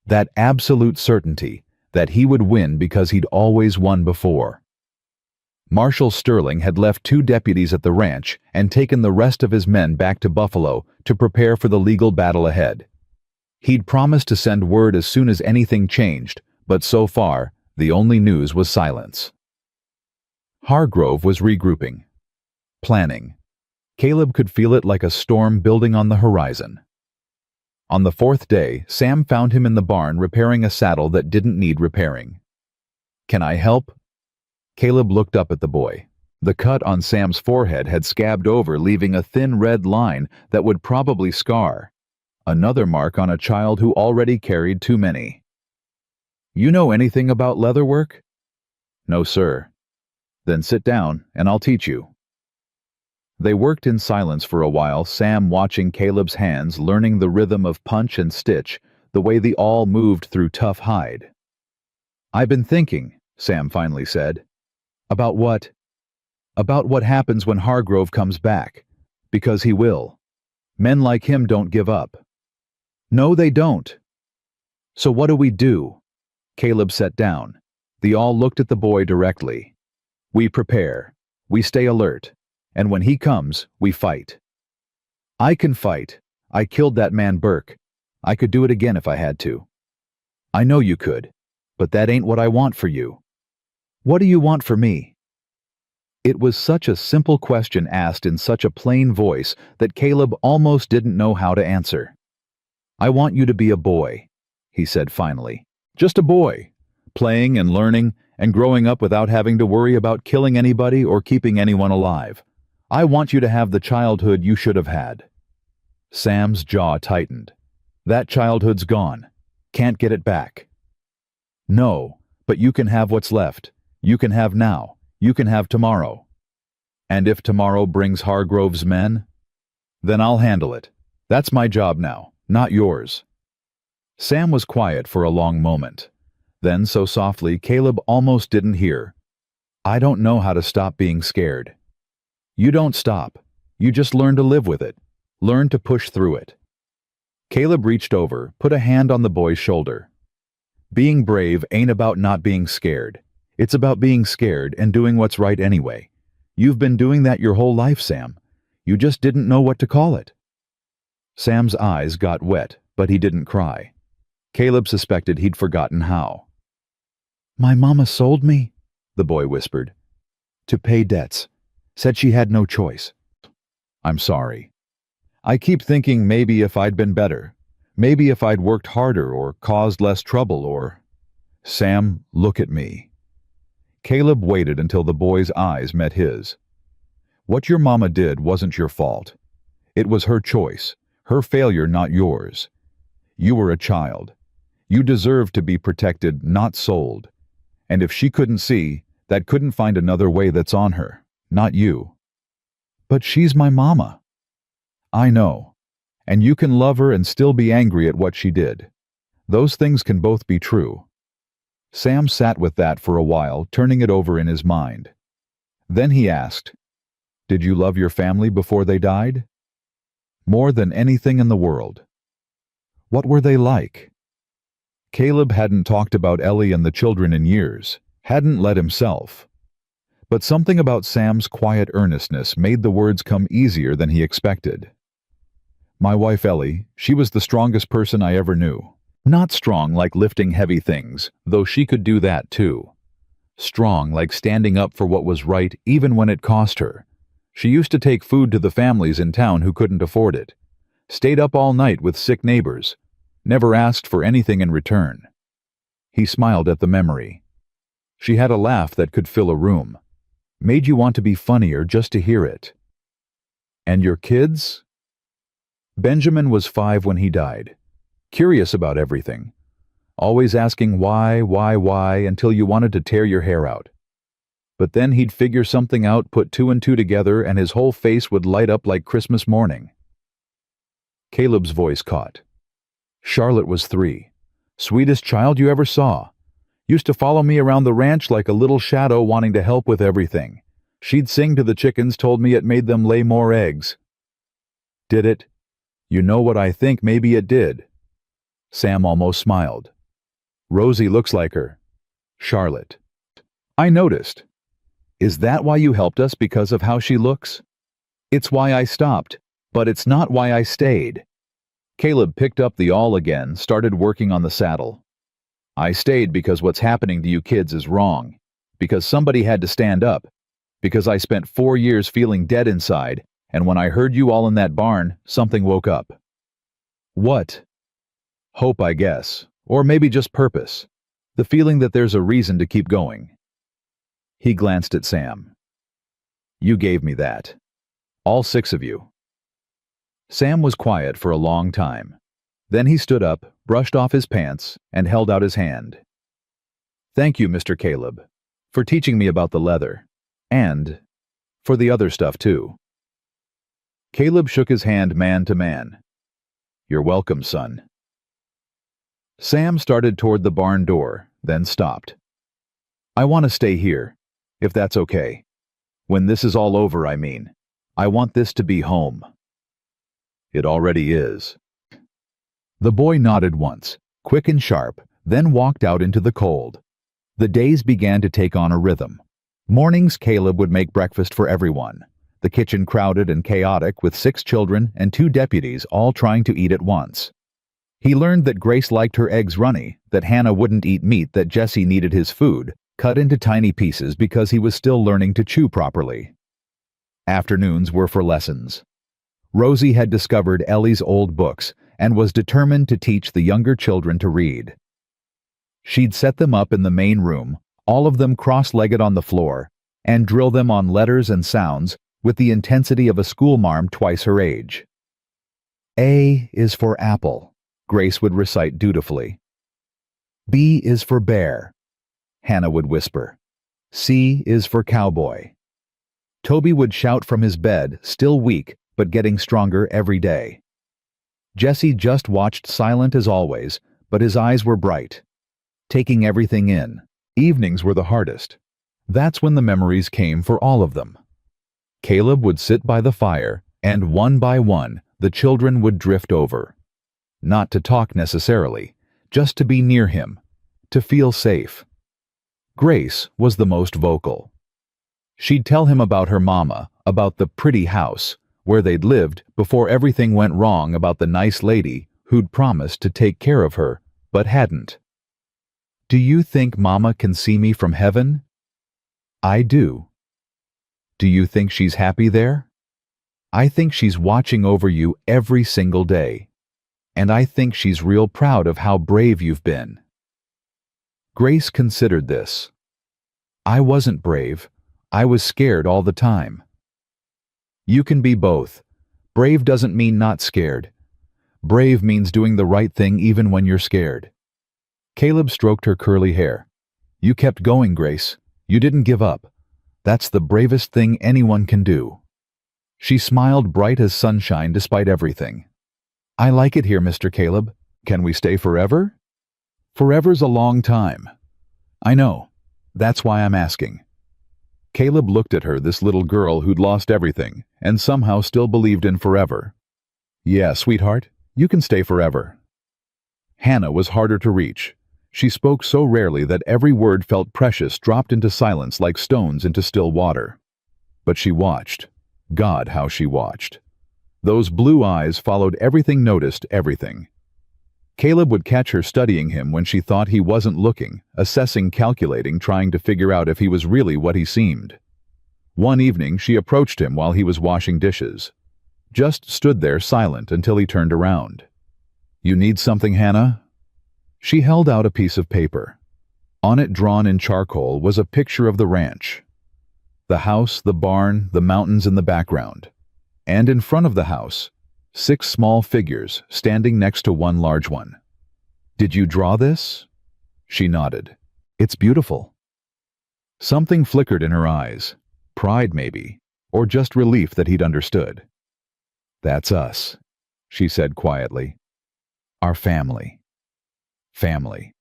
That absolute certainty that he would win because he'd always won before. Marshal Sterling had left 2 deputies at the ranch and taken the rest of his men back to Buffalo to prepare for the legal battle ahead. He'd promised to send word as soon as anything changed, but so far, the only news was silence. Hargrove was regrouping. Planning. Caleb could feel it like a storm building on the horizon. On the 4th day, Sam found him in the barn repairing a saddle that didn't need repairing. "Can I help?" Caleb looked up at the boy. The cut on Sam's forehead had scabbed over, leaving a thin red line that would probably scar. Another mark on a child who already carried too many. "You know anything about leather work?" "No, sir." "Then sit down, and I'll teach you." They worked in silence for a while, Sam watching Caleb's hands, learning the rhythm of punch and stitch, the way the awl moved through tough hide. "I've been thinking," Sam finally said. "About what?" "About what happens when Hargrove comes back. Because he will. Men like him don't give up." "No, they don't." "So what do we do?" Caleb sat down. They all looked at the boy directly. We prepare. We stay alert. And when he comes, we fight. I can fight. I killed that man Burke. I could do it again if I had to. I know you could, but that ain't what I want for you. What do you want for me? It was such a simple question asked in such a plain voice that Caleb almost didn't know how to answer. I want you to be a boy, he said finally. Just a boy, playing and learning and growing up without having to worry about killing anybody or keeping anyone alive. I want you to have the childhood you should have had. Sam's jaw tightened. That childhood's gone. Can't get it back. No, but you can have what's left. You can have now. You can have tomorrow. And if tomorrow brings Hargrove's men, then I'll handle it. That's my job now, not yours. Sam was quiet for a long moment. Then, so softly, Caleb almost didn't hear. I don't know how to stop being scared. You don't stop. You just learn to live with it. Learn to push through it. Caleb reached over, put a hand on the boy's shoulder. Being brave ain't about not being scared. It's about being scared and doing what's right anyway. You've been doing that your whole life, Sam. You just didn't know what to call it. Sam's eyes got wet, but he didn't cry. Caleb suspected he'd forgotten how. My mama sold me, the boy whispered. To pay debts. Said she had no choice. I'm sorry. I keep thinking maybe if I'd been better, maybe if I'd worked harder or caused less trouble or... Sam, look at me. Caleb waited until the boy's eyes met his. What your mama did wasn't your fault. It was her choice, her failure, not yours. You were a child. You deserved to be protected, not sold. And if she couldn't see, that couldn't find another way that's on her, not you. But she's my mama. I know. And you can love her and still be angry at what she did. Those things can both be true. Sam sat with that for a while, turning it over in his mind. Then he asked, Did you love your family before they died? More than anything in the world. What were they like? Caleb hadn't talked about Ellie and the children in years, hadn't let himself. But something about Sam's quiet earnestness made the words come easier than he expected. My wife Ellie, she was the strongest person I ever knew. Not strong like lifting heavy things, though she could do that too. Strong like standing up for what was right even when it cost her. She used to take food to the families in town who couldn't afford it. Stayed up all night with sick neighbors. Never asked for anything in return. He smiled at the memory. She had a laugh that could fill a room. Made you want to be funnier just to hear it. And your kids? Benjamin was 5 when he died. Curious about everything. Always asking why, until you wanted to tear your hair out. But then he'd figure something out, put 2 and 2 together, and his whole face would light up like Christmas morning. Caleb's voice caught. Charlotte was 3. Sweetest child you ever saw. Used to follow me around the ranch like a little shadow wanting to help with everything. She'd sing to the chickens, told me it made them lay more eggs. Did it? You know what I think maybe it did. Sam almost smiled. Rosie looks like her. Charlotte. I noticed. Is that why you helped us, because of how she looks? It's why I stopped, but it's not why I stayed. Caleb picked up the awl again, started working on the saddle. I stayed because what's happening to you kids is wrong. Because somebody had to stand up. Because I spent 4 years feeling dead inside, and when I heard you all in that barn, something woke up. What? Hope, I guess. Or maybe just purpose. The feeling that there's a reason to keep going. He glanced at Sam. You gave me that. All 6 of you. Sam was quiet for a long time. Then he stood up, brushed off his pants, and held out his hand. Thank you, Mr. Caleb, for teaching me about the leather. And for the other stuff, too. Caleb shook his hand man to man. You're welcome, son. Sam started toward the barn door, then stopped. I want to stay here, if that's okay. When this is all over, I mean. I want this to be home. It already is. The boy nodded once, quick and sharp, then walked out into the cold. The days began to take on a rhythm. Mornings, Caleb would make breakfast for everyone. The kitchen crowded and chaotic, with 6 children and 2 deputies all trying to eat at once. He learned that Grace liked her eggs runny, that Hannah wouldn't eat meat, that Jesse needed his food cut into tiny pieces because he was still learning to chew properly. Afternoons were for lessons. Rosie had discovered Ellie's old books and was determined to teach the younger children to read. She'd set them up in the main room, all of them cross-legged on the floor, and drill them on letters and sounds with the intensity of a schoolmarm twice her age. A is for apple, Grace would recite dutifully. B is for bear, Hannah would whisper. C is for cowboy. Toby would shout from his bed, still weak, but getting stronger every day. Jesse just watched, silent as always, but his eyes were bright, taking everything in. Evenings were the hardest. That's when the memories came for all of them. Caleb would sit by the fire, and one by one, the children would drift over. Not to talk necessarily, just to be near him, to feel safe. Grace was the most vocal. She'd tell him about her mama, about the pretty house, where they'd lived before everything went wrong, about the nice lady who'd promised to take care of her, but hadn't. Do you think Mama can see me from heaven? I do. Do you think she's happy there? I think she's watching over you every single day. And I think she's real proud of how brave you've been. Grace considered this. I wasn't brave. I was scared all the time. You can be both. Brave doesn't mean not scared. Brave means doing the right thing even when you're scared. Caleb stroked her curly hair. You kept going, Grace. You didn't give up. That's the bravest thing anyone can do. She smiled, bright as sunshine despite everything. I like it here, Mr. Caleb. Can we stay forever? Forever's a long time. I know. That's why I'm asking. Caleb looked at her, this little girl who'd lost everything, and somehow still believed in forever. Yeah, sweetheart, you can stay forever. Hannah was harder to reach. She spoke so rarely that every word felt precious, dropped into silence like stones into still water. But she watched. God, how she watched. Those blue eyes followed everything, noticed everything. Caleb would catch her studying him when she thought he wasn't looking, assessing, calculating, trying to figure out if he was really what he seemed. One evening, she approached him while he was washing dishes. Just stood there silent until he turned around. You need something, Hannah? She held out a piece of paper. On it, drawn in charcoal, was a picture of the ranch. The house, the barn, the mountains in the background. And in front of the house, 6 small figures standing next to one large one. Did you draw this? She nodded. It's beautiful. Something flickered in her eyes. Pride, maybe, or just relief that he'd understood. That's us, she said quietly. Our family. Family.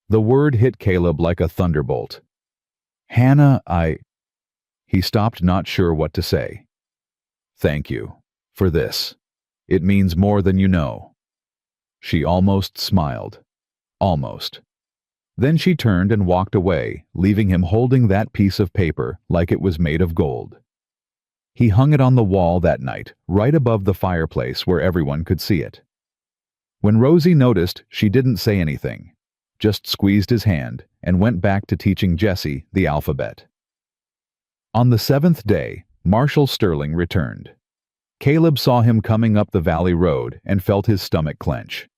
The word hit Caleb like a thunderbolt. Hannah, He stopped, not sure what to say. Thank you for this. It means more than you know. She almost smiled. Almost. Then she turned and walked away, leaving him holding that piece of paper like it was made of gold. He hung it on the wall that night, right above the fireplace where everyone could see it. When Rosie noticed, she didn't say anything, just squeezed his hand and went back to teaching Jesse the alphabet. On the 7th day, Marshal Sterling returned. Caleb saw him coming up the valley road and felt his stomach clench.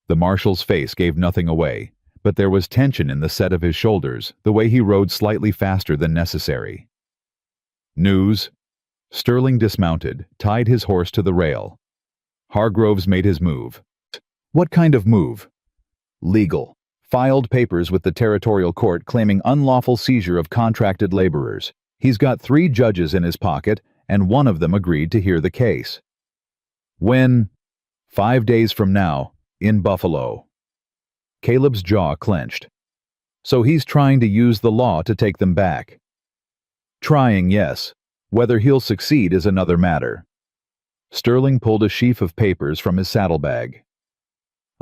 The marshal's face gave nothing away, but there was tension in the set of his shoulders, the way he rode slightly faster than necessary. News. Sterling dismounted, tied his horse to the rail. Hargroves made his move. What kind of move? Legal. Filed papers with the territorial court claiming unlawful seizure of contracted laborers. He's got 3 judges in his pocket, and one of them agreed to hear the case. When? 5 days from now, in Buffalo. Caleb's jaw clenched. So he's trying to use the law to take them back. Trying, yes. Whether he'll succeed is another matter. Sterling pulled a sheaf of papers from his saddlebag.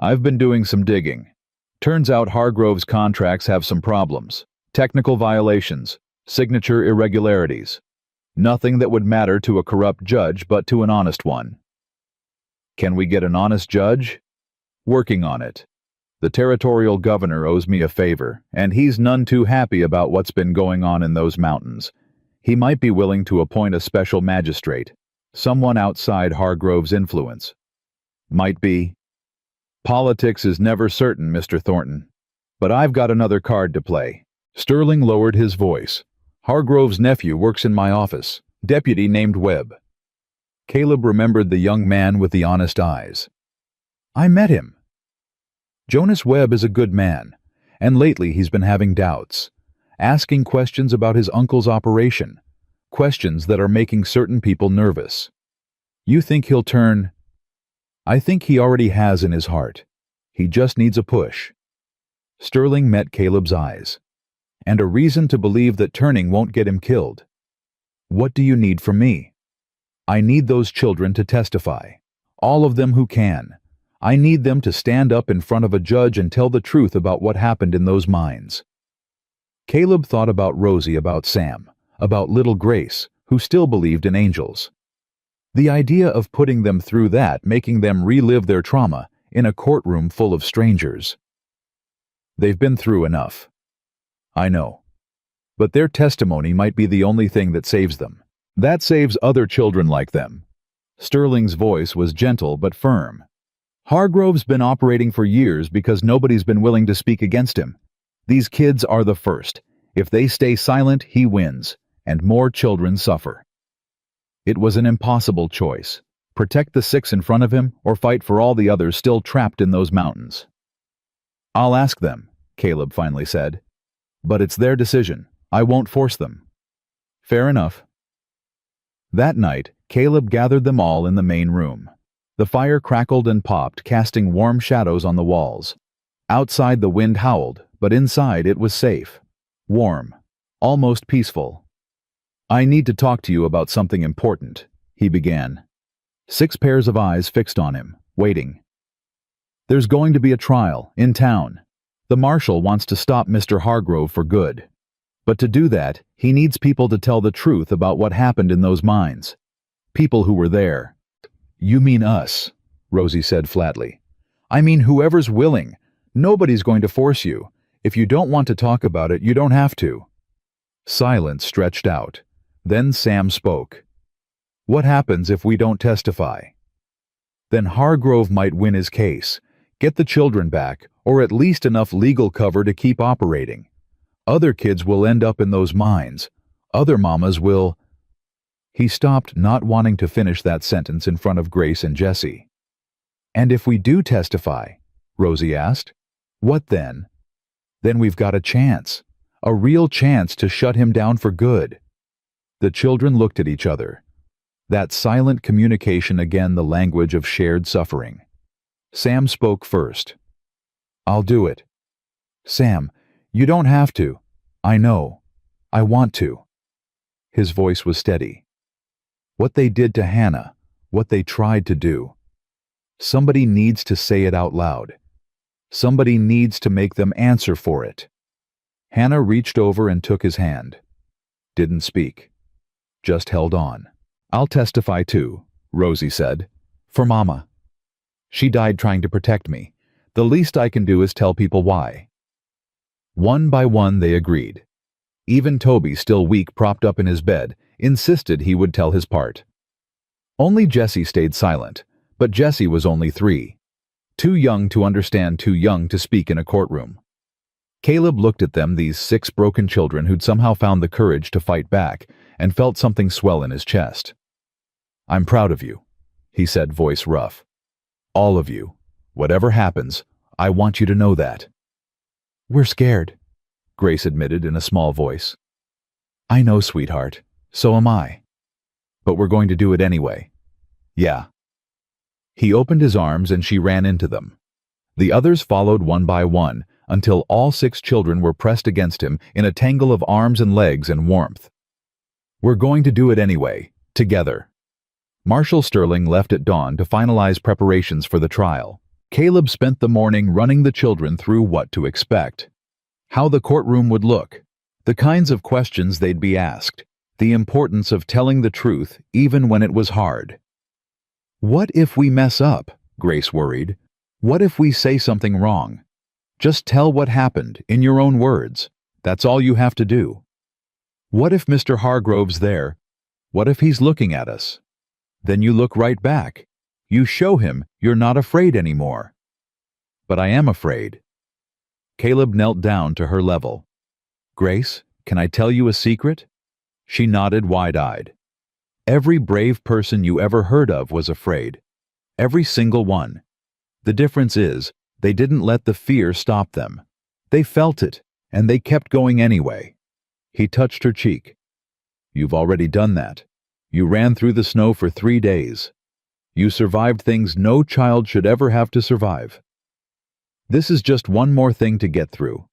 I've been doing some digging. Turns out Hargrove's contracts have some problems. Technical violations, signature irregularities. Nothing that would matter to a corrupt judge but to an honest one. Can we get an honest judge? Working on it. The territorial governor owes me a favor, and he's none too happy about what's been going on in those mountains. He might be willing to appoint a special magistrate, someone outside Hargrove's influence. Might be. Politics is never certain, Mr. Thornton. But I've got another card to play. Sterling lowered his voice. Hargrove's nephew works in my office, deputy named Webb. Caleb remembered the young man with the honest eyes. I met him. Jonas Webb is a good man, and lately he's been having doubts, asking questions about his uncle's operation, questions that are making certain people nervous. You think he'll turn? I think he already has in his heart. He just needs a push. Sterling met Caleb's eyes. And a reason to believe that turning won't get him killed. What do you need from me? I need those children to testify. All of them who can. I need them to stand up in front of a judge and tell the truth about what happened in those mines. Caleb thought about Rosie, about Sam, about little Grace, who still believed in angels. The idea of putting them through that, making them relive their trauma in a courtroom full of strangers. They've been through enough. I know. But their testimony might be the only thing that saves them. That saves other children like them. Sterling's voice was gentle but firm. Hargrove's been operating for years because nobody's been willing to speak against him. These kids are the first. If they stay silent, he wins, and more children suffer. It was an impossible choice. Protect the 6 in front of him or fight for all the others still trapped in those mountains. I'll ask them, Caleb finally said. But it's their decision. I won't force them. Fair enough. That night, Caleb gathered them all in the main room. The fire crackled and popped, casting warm shadows on the walls. Outside the wind howled, but inside it was safe. Warm. Almost peaceful. I need to talk to you about something important, he began. 6 pairs of eyes fixed on him, waiting. There's going to be a trial, in town. The marshal wants to stop Mr. Hargrove for good. But to do that, he needs people to tell the truth about what happened in those mines. People who were there. You mean us, Rosie said flatly. I mean whoever's willing. Nobody's going to force you. If you don't want to talk about it, you don't have to. Silence stretched out. Then Sam spoke. What happens if we don't testify? Then Hargrove might win his case, get the children back, or at least enough legal cover to keep operating. Other kids will end up in those mines. Other mamas will... He stopped, not wanting to finish that sentence in front of Grace and Jessie. And if we do testify, Rosie asked, what then? Then we've got a chance. A real chance to shut him down for good. The children looked at each other. That silent communication, again the language of shared suffering. Sam spoke first. I'll do it. Sam, you don't have to. I know. I want to. His voice was steady. What they did to Hannah, what they tried to do. Somebody needs to say it out loud. Somebody needs to make them answer for it. Hannah reached over and took his hand. Didn't speak. Just held on. I'll testify too, Rosie said. For Mama. She died trying to protect me. The least I can do is tell people why. One by one they agreed. Even Toby, still weak, propped up in his bed, insisted he would tell his part. Only Jessie stayed silent, but Jessie was only 3. Too young to understand, too young to speak in a courtroom. Caleb looked at them, these 6 broken children who'd somehow found the courage to fight back, and felt something swell in his chest. I'm proud of you, he said, voice rough. All of you. Whatever happens, I want you to know that. We're scared, Grace admitted in a small voice. I know, sweetheart. So am I. But we're going to do it anyway. Yeah. He opened his arms and she ran into them. The others followed one by one until all 6 children were pressed against him in a tangle of arms and legs and warmth. We're going to do it anyway, together. Marshal Sterling left at dawn to finalize preparations for the trial. Caleb spent the morning running the children through what to expect, how the courtroom would look, the kinds of questions they'd be asked, the importance of telling the truth even when it was hard. "What if we mess up?" Grace worried. "What if we say something wrong? Just tell what happened in your own words. That's all you have to do. What if Mr. Hargrove's there? What if he's looking at us? Then you look right back. You show him you're not afraid anymore." "But I am afraid." Caleb knelt down to her level. "Grace, can I tell you a secret?" She nodded wide-eyed. "Every brave person you ever heard of was afraid. Every single one. The difference is, they didn't let the fear stop them. They felt it, and they kept going anyway." He touched her cheek. "You've already done that. You ran through the snow for 3 days. You survived things no child should ever have to survive. This is just one more thing to get through.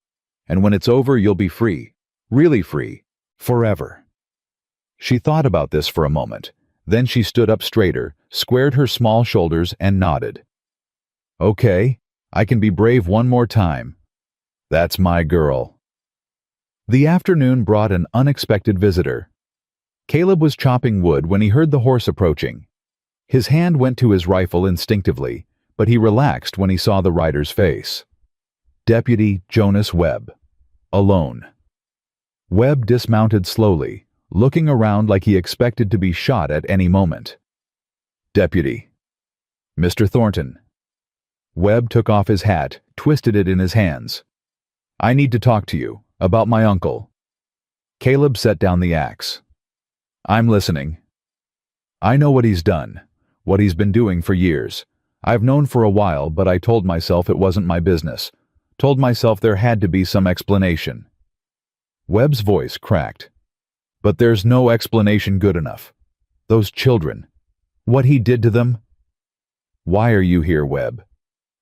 And when it's over, you'll be free. Really free. Forever." She thought about this for a moment. Then she stood up straighter, squared her small shoulders, and nodded. "Okay, I can be brave one more time. That's my girl." The afternoon brought an unexpected visitor. Caleb was chopping wood when he heard the horse approaching. His hand went to his rifle instinctively, but he relaxed when he saw the rider's face. Deputy Jonas Webb. Alone. Webb dismounted slowly, looking around like he expected to be shot at any moment. "Deputy." "Mr. Thornton." Webb took off his hat, twisted it in his hands. "I need to talk to you, about my uncle." Caleb set down the axe. "I'm listening." "I know what he's done, what he's been doing for years. I've known for a while, but I told myself it wasn't my business. Told myself there had to be some explanation." Webb's voice cracked. "But there's no explanation good enough. Those children. What he did to them." "Why are you here, Webb?"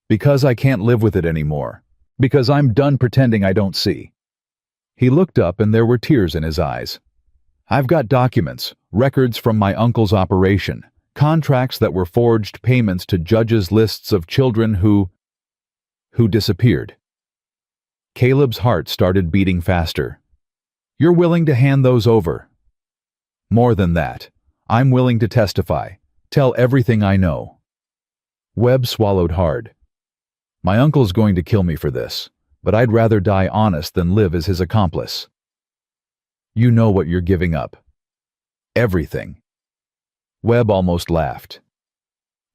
"Because I can't live with it anymore. Because I'm done pretending I don't see." He looked up and there were tears in his eyes. "I've got documents, records from my uncle's operation, contracts that were forged, payments to judges' lists of children who disappeared." Caleb's heart started beating faster. "You're willing to hand those over?" "More than that. I'm willing to testify, tell everything I know." Webb swallowed hard. "My uncle's going to kill me for this, but I'd rather die honest than live as his accomplice." "You know what you're giving up." "Everything." Webb almost laughed.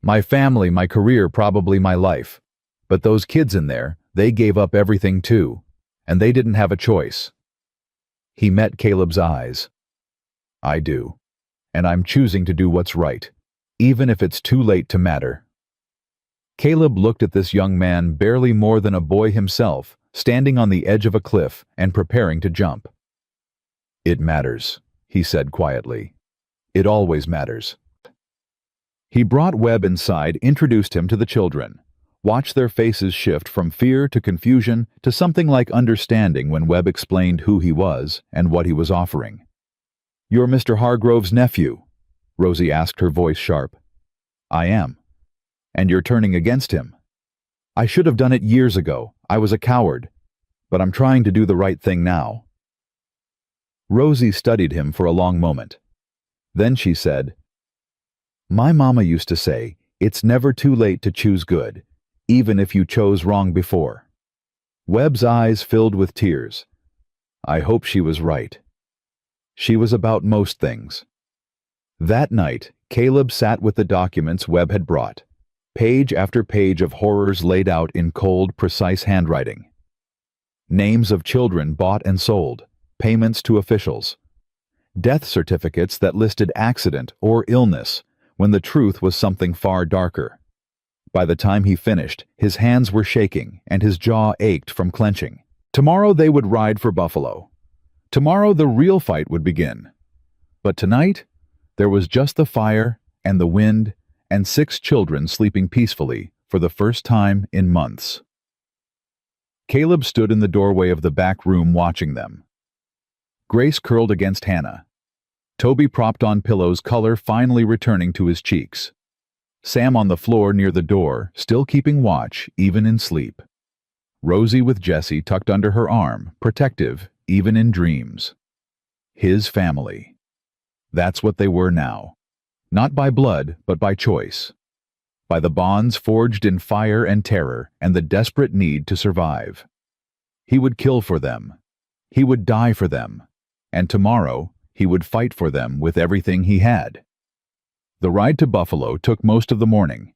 "My family, my career, probably my life. But those kids in there, they gave up everything too, and they didn't have a choice." He met Caleb's eyes. "I do, and I'm choosing to do what's right, even if it's too late to matter." Caleb looked at this young man, barely more than a boy himself, standing on the edge of a cliff and preparing to jump. "It matters," he said quietly. "It always matters." He brought Webb inside, introduced him to the children. Watched their faces shift from fear to confusion to something like understanding when Webb explained who he was and what he was offering. "You're Mr. Hargrove's nephew?" Rosie asked, her voice sharp. "I am." "And you're turning against him?" "I should have done it years ago. I was a coward. But I'm trying to do the right thing now." Rosie studied him for a long moment. Then she said, "My mama used to say, it's never too late to choose good, even if you chose wrong before." Webb's eyes filled with tears. I hope she was right. She was about most things. That night, Caleb sat with the documents Webb had brought. Page after page of horrors laid out in cold, precise handwriting. Names of children bought and sold, payments to officials. Death certificates that listed accident or illness when the truth was something far darker. By the time he finished, his hands were shaking and his jaw ached from clenching. Tomorrow they would ride for Buffalo. Tomorrow the real fight would begin. But tonight, there was just the fire and the wind and 6 children sleeping peacefully for the first time in months. Caleb stood in the doorway of the back room watching them. Grace curled against Hannah. Toby propped on pillows, color finally returning to his cheeks. Sam on the floor near the door, still keeping watch, even in sleep. Rosie with Jesse tucked under her arm, protective, even in dreams. His family. That's what they were now. Not by blood, but by choice. By the bonds forged in fire and terror and the desperate need to survive. He would kill for them. He would die for them. And tomorrow, he would fight for them with everything he had. The ride to Buffalo took most of the morning.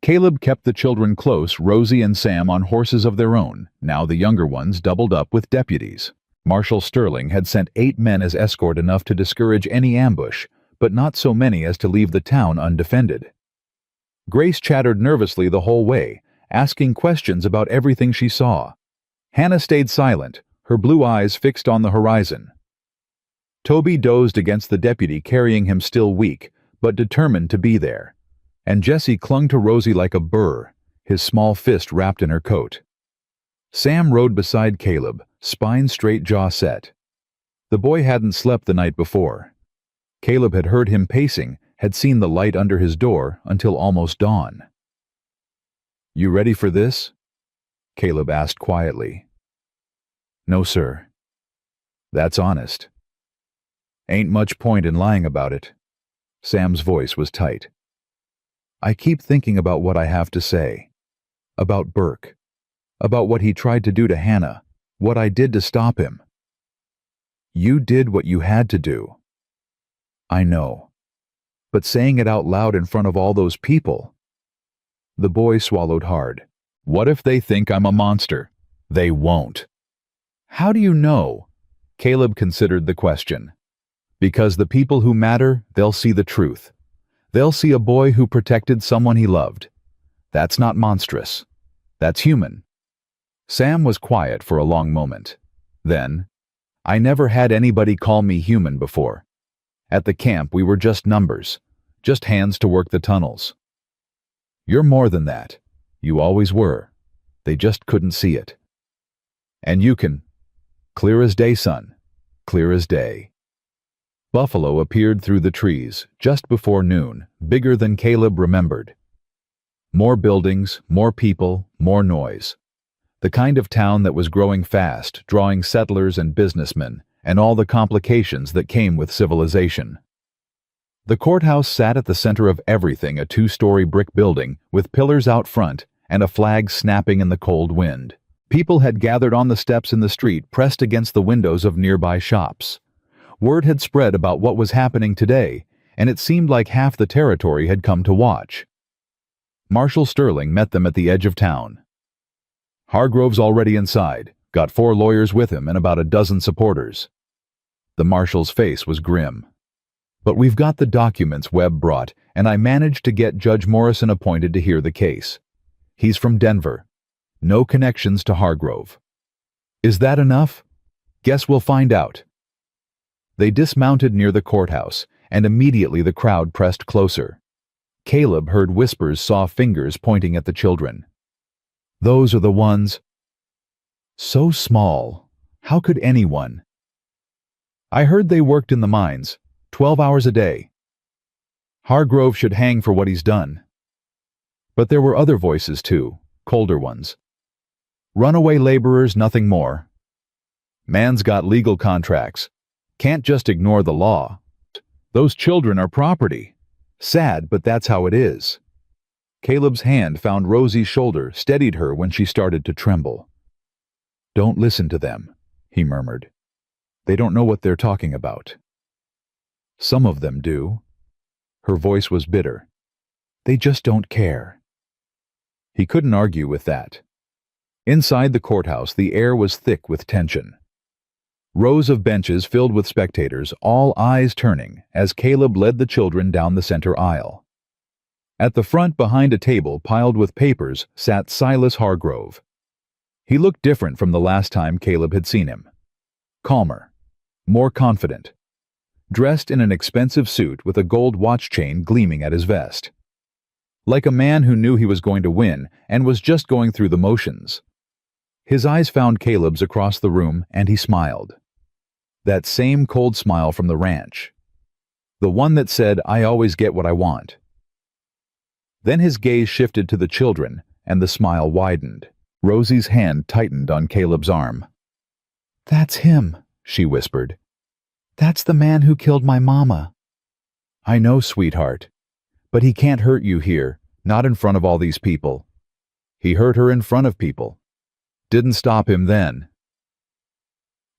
Caleb kept the children close, Rosie and Sam on horses of their own, now the younger ones doubled up with deputies. Marshal Sterling had sent 8 men as escort, enough to discourage any ambush, but not so many as to leave the town undefended. Grace chattered nervously the whole way, asking questions about everything she saw. Hannah stayed silent, her blue eyes fixed on the horizon. Toby dozed against the deputy, carrying him still weak, but determined to be there. And Jesse clung to Rosie like a burr, his small fist wrapped in her coat. Sam rode beside Caleb, spine straight, jaw set. The boy hadn't slept the night before. Caleb had heard him pacing, had seen the light under his door until almost dawn. "You ready for this?" Caleb asked quietly. "No, sir." "That's honest." "Ain't much point in lying about it." Sam's voice was tight. "I keep thinking about what I have to say. About Burke. About what he tried to do to Hannah. What I did to stop him." "You did what you had to do." "I know. But saying it out loud in front of all those people..." The boy swallowed hard. "What if they think I'm a monster?" "They won't." "How do you know?" Caleb considered the question. "Because the people who matter, they'll see the truth. They'll see a boy who protected someone he loved. That's not monstrous. That's human." Sam was quiet for a long moment. Then, "I never had anybody call me human before. At the camp we were just numbers, just hands to work the tunnels." "You're more than that. You always were. They just couldn't see it. And you can. Clear as day, son. Clear as day." Buffalo appeared through the trees, just before noon, bigger than Caleb remembered. More buildings, more people, more noise. The kind of town that was growing fast, drawing settlers and businessmen, and all the complications that came with civilization. The courthouse sat at the center of everything, a 2-story brick building with pillars out front and a flag snapping in the cold wind. People had gathered on the steps in the street, pressed against the windows of nearby shops. Word had spread about what was happening today, and it seemed like half the territory had come to watch. Marshal Sterling met them at the edge of town. "Hargrove's already inside, got 4 lawyers with him and about a dozen supporters." The marshal's face was grim. "But we've got the documents Webb brought, and I managed to get Judge Morrison appointed to hear the case. He's from Denver. No connections to Hargrove." "Is that enough?" "Guess we'll find out." They dismounted near the courthouse, and immediately the crowd pressed closer. Caleb heard whispers, saw fingers pointing at the children. "Those are the ones." "So small. How could anyone?" "I heard they worked in the mines, 12 hours a day. Hargrove should hang for what he's done." But there were other voices too, colder ones. "Runaway laborers, nothing more. Man's got legal contracts. Can't just ignore the law. Those children are property. Sad, but that's how it is." Caleb's hand found Rosie's shoulder, steadied her when she started to tremble. "Don't listen to them," he murmured. "They don't know what they're talking about." "Some of them do." Her voice was bitter. "They just don't care." He couldn't argue with that. Inside the courthouse, the air was thick with tension. Rows of benches filled with spectators, all eyes turning, as Caleb led the children down the center aisle. At the front, behind a table piled with papers, sat Silas Hargrove. He looked different from the last time Caleb had seen him. Calmer, more confident. Dressed in an expensive suit with a gold watch chain gleaming at his vest. Like a man who knew he was going to win and was just going through the motions. His eyes found Caleb's across the room, and he smiled. That same cold smile from the ranch. The one that said, "I always get what I want." Then his gaze shifted to the children, and the smile widened. Rosie's hand tightened on Caleb's arm. "That's him," she whispered. "That's the man who killed my mama." "I know, sweetheart. But he can't hurt you here, not in front of all these people." "He hurt her in front of people. Didn't stop him then."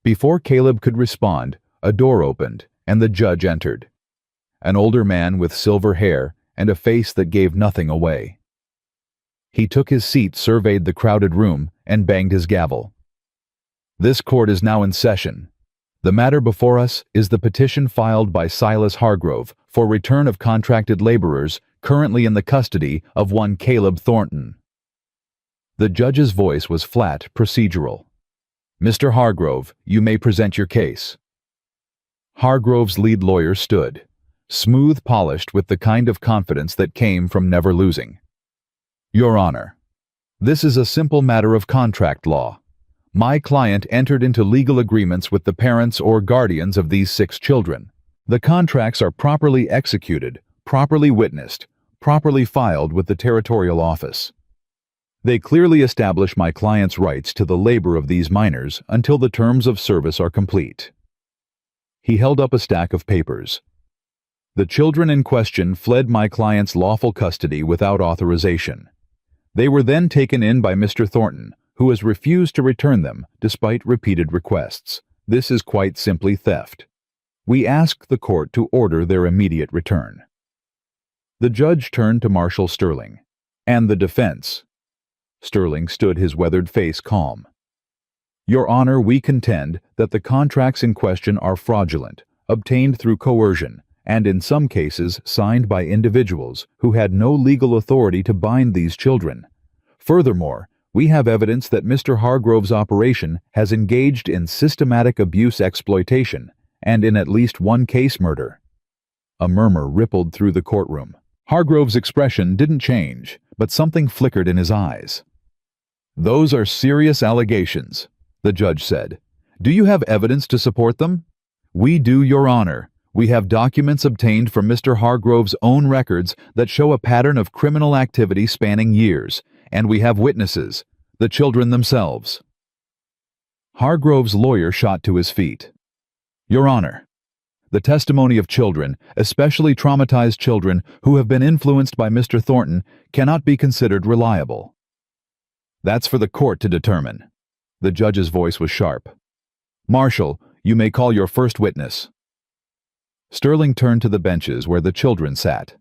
Before Caleb could respond, a door opened, and the judge entered. An older man with silver hair and a face that gave nothing away. He took his seat, surveyed the crowded room, and banged his gavel. "This court is now in session. The matter before us is the petition filed by Silas Hargrove for return of contracted laborers currently in the custody of one Caleb Thornton." The judge's voice was flat, procedural. "Mr. Hargrove, you may present your case." Hargrove's lead lawyer stood, smooth, polished with the kind of confidence that came from never losing. "Your Honor, this is a simple matter of contract law. My client entered into legal agreements with the parents or guardians of these 6 children. The contracts are properly executed, properly witnessed, properly filed with the territorial office. They clearly establish my client's rights to the labor of these minors until the terms of service are complete." He held up a stack of papers. "The children in question fled my client's lawful custody without authorization. They were then taken in by Mr. Thornton, who has refused to return them despite repeated requests. This is quite simply theft. We ask the court to order their immediate return." The judge turned to Marshal Sterling. "And the defense?" Sterling stood, his weathered face calm. "Your Honor, we contend that the contracts in question are fraudulent, obtained through coercion, and in some cases signed by individuals who had no legal authority to bind these children. Furthermore, we have evidence that Mr. Hargrove's operation has engaged in systematic abuse exploitation, and in at least one case murder." A murmur rippled through the courtroom. Hargrove's expression didn't change, but something flickered in his eyes. "Those are serious allegations," the judge said. "Do you have evidence to support them?" "We do, Your Honor. We have documents obtained from Mr. Hargrove's own records that show a pattern of criminal activity spanning years, and we have witnesses, the children themselves." Hargrove's lawyer shot to his feet. "Your Honor, the testimony of children, especially traumatized children who have been influenced by Mr. Thornton, cannot be considered reliable." "That's for the court to determine." The judge's voice was sharp. "Marshal, you may call your first witness." Sterling turned to the benches where the children sat.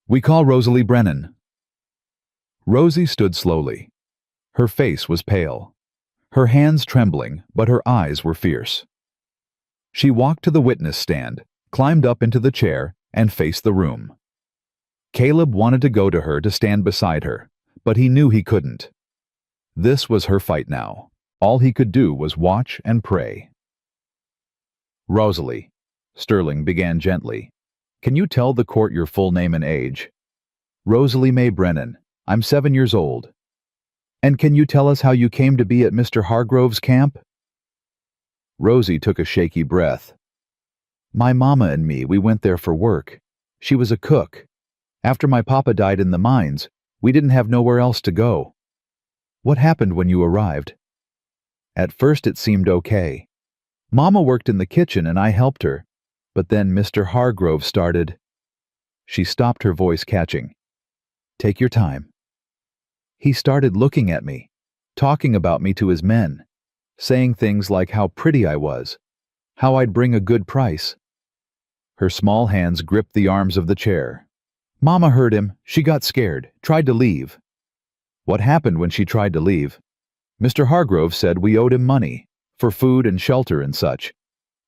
"We call Rosalie Brennan." Rosie stood slowly. Her face was pale, her hands trembling, but her eyes were fierce. She walked to the witness stand, climbed up into the chair, and faced the room. Caleb wanted to go to her to stand beside her, but he knew he couldn't. This was her fight now. All he could do was watch and pray. "Rosalie," Sterling began gently, "can you tell the court your full name and age?" "Rosalie May Brennan. I'm 7 years old." "And can you tell us how you came to be at Mr. Hargrove's camp?" Rosie took a shaky breath. "My mama and me, we went there for work. She was a cook. After my papa died in the mines, we didn't have nowhere else to go." "What happened when you arrived?" "At first it seemed okay. Mama worked in the kitchen and I helped her, but then Mr. Hargrove started—" She stopped, her voice catching. "Take your time." "He started looking at me, talking about me to his men, saying things like how pretty I was, how I'd bring a good price." Her small hands gripped the arms of the chair. "Mama heard him. She got scared, tried to leave." "What happened when she tried to leave?" "Mr. Hargrove said we owed him money, for food and shelter and such.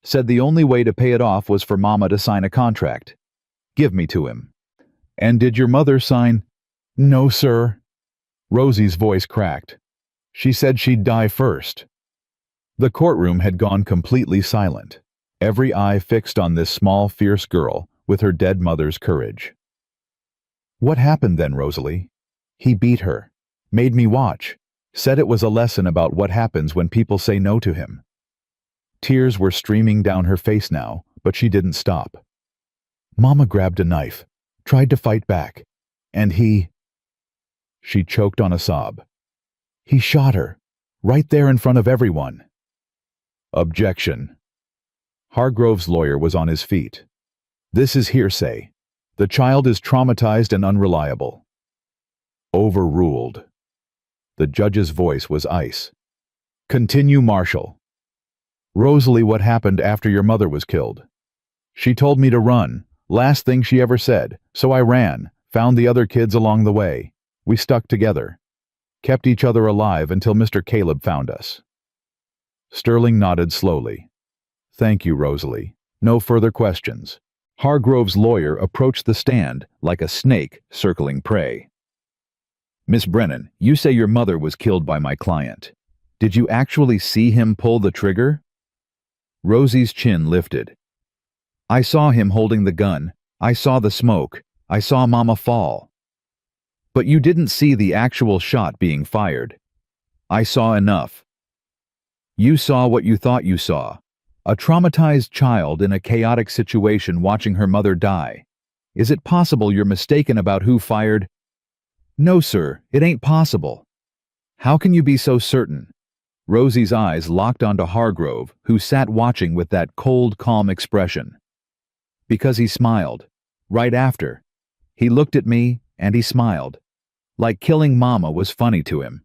Said the only way to pay it off was for Mama to sign a contract. Give me to him." "And did your mother sign—" "No, sir." Rosie's voice cracked. "She said she'd die first." The courtroom had gone completely silent, every eye fixed on this small, fierce girl with her dead mother's courage. "What happened then, Rosalie?" "He beat her, made me watch, said it was a lesson about what happens when people say no to him." Tears were streaming down her face now, but she didn't stop. "Mama grabbed a knife, tried to fight back, And she choked on a sob. He shot her, right there in front of everyone. Objection. Hargrove's lawyer was on his feet. This is hearsay. The child is traumatized and unreliable. Overruled. The judge's voice was ice. Continue, Marshal. Rosalie, what happened after your mother was killed? She told me to run. Last thing she ever said. So I ran, found the other kids along the way. We stuck together. Kept each other alive until Mr. Caleb found us. Sterling nodded slowly. Thank you, Rosalie. No further questions. Hargrove's lawyer approached the stand like a snake circling prey. Miss Brennan, you say your mother was killed by my client. Did you actually see him pull the trigger? Rosie's chin lifted. I saw him holding the gun. I saw the smoke. I saw Mama fall. But you didn't see the actual shot being fired. I saw enough. You saw what you thought you saw. A traumatized child in a chaotic situation watching her mother die. Is it possible you're mistaken about who fired? No, sir, it ain't possible. How can you be so certain? Rosie's eyes locked onto Hargrove, who sat watching with that cold, calm expression. Because he smiled. Right after. He looked at me, and he smiled. Like killing Mama was funny to him.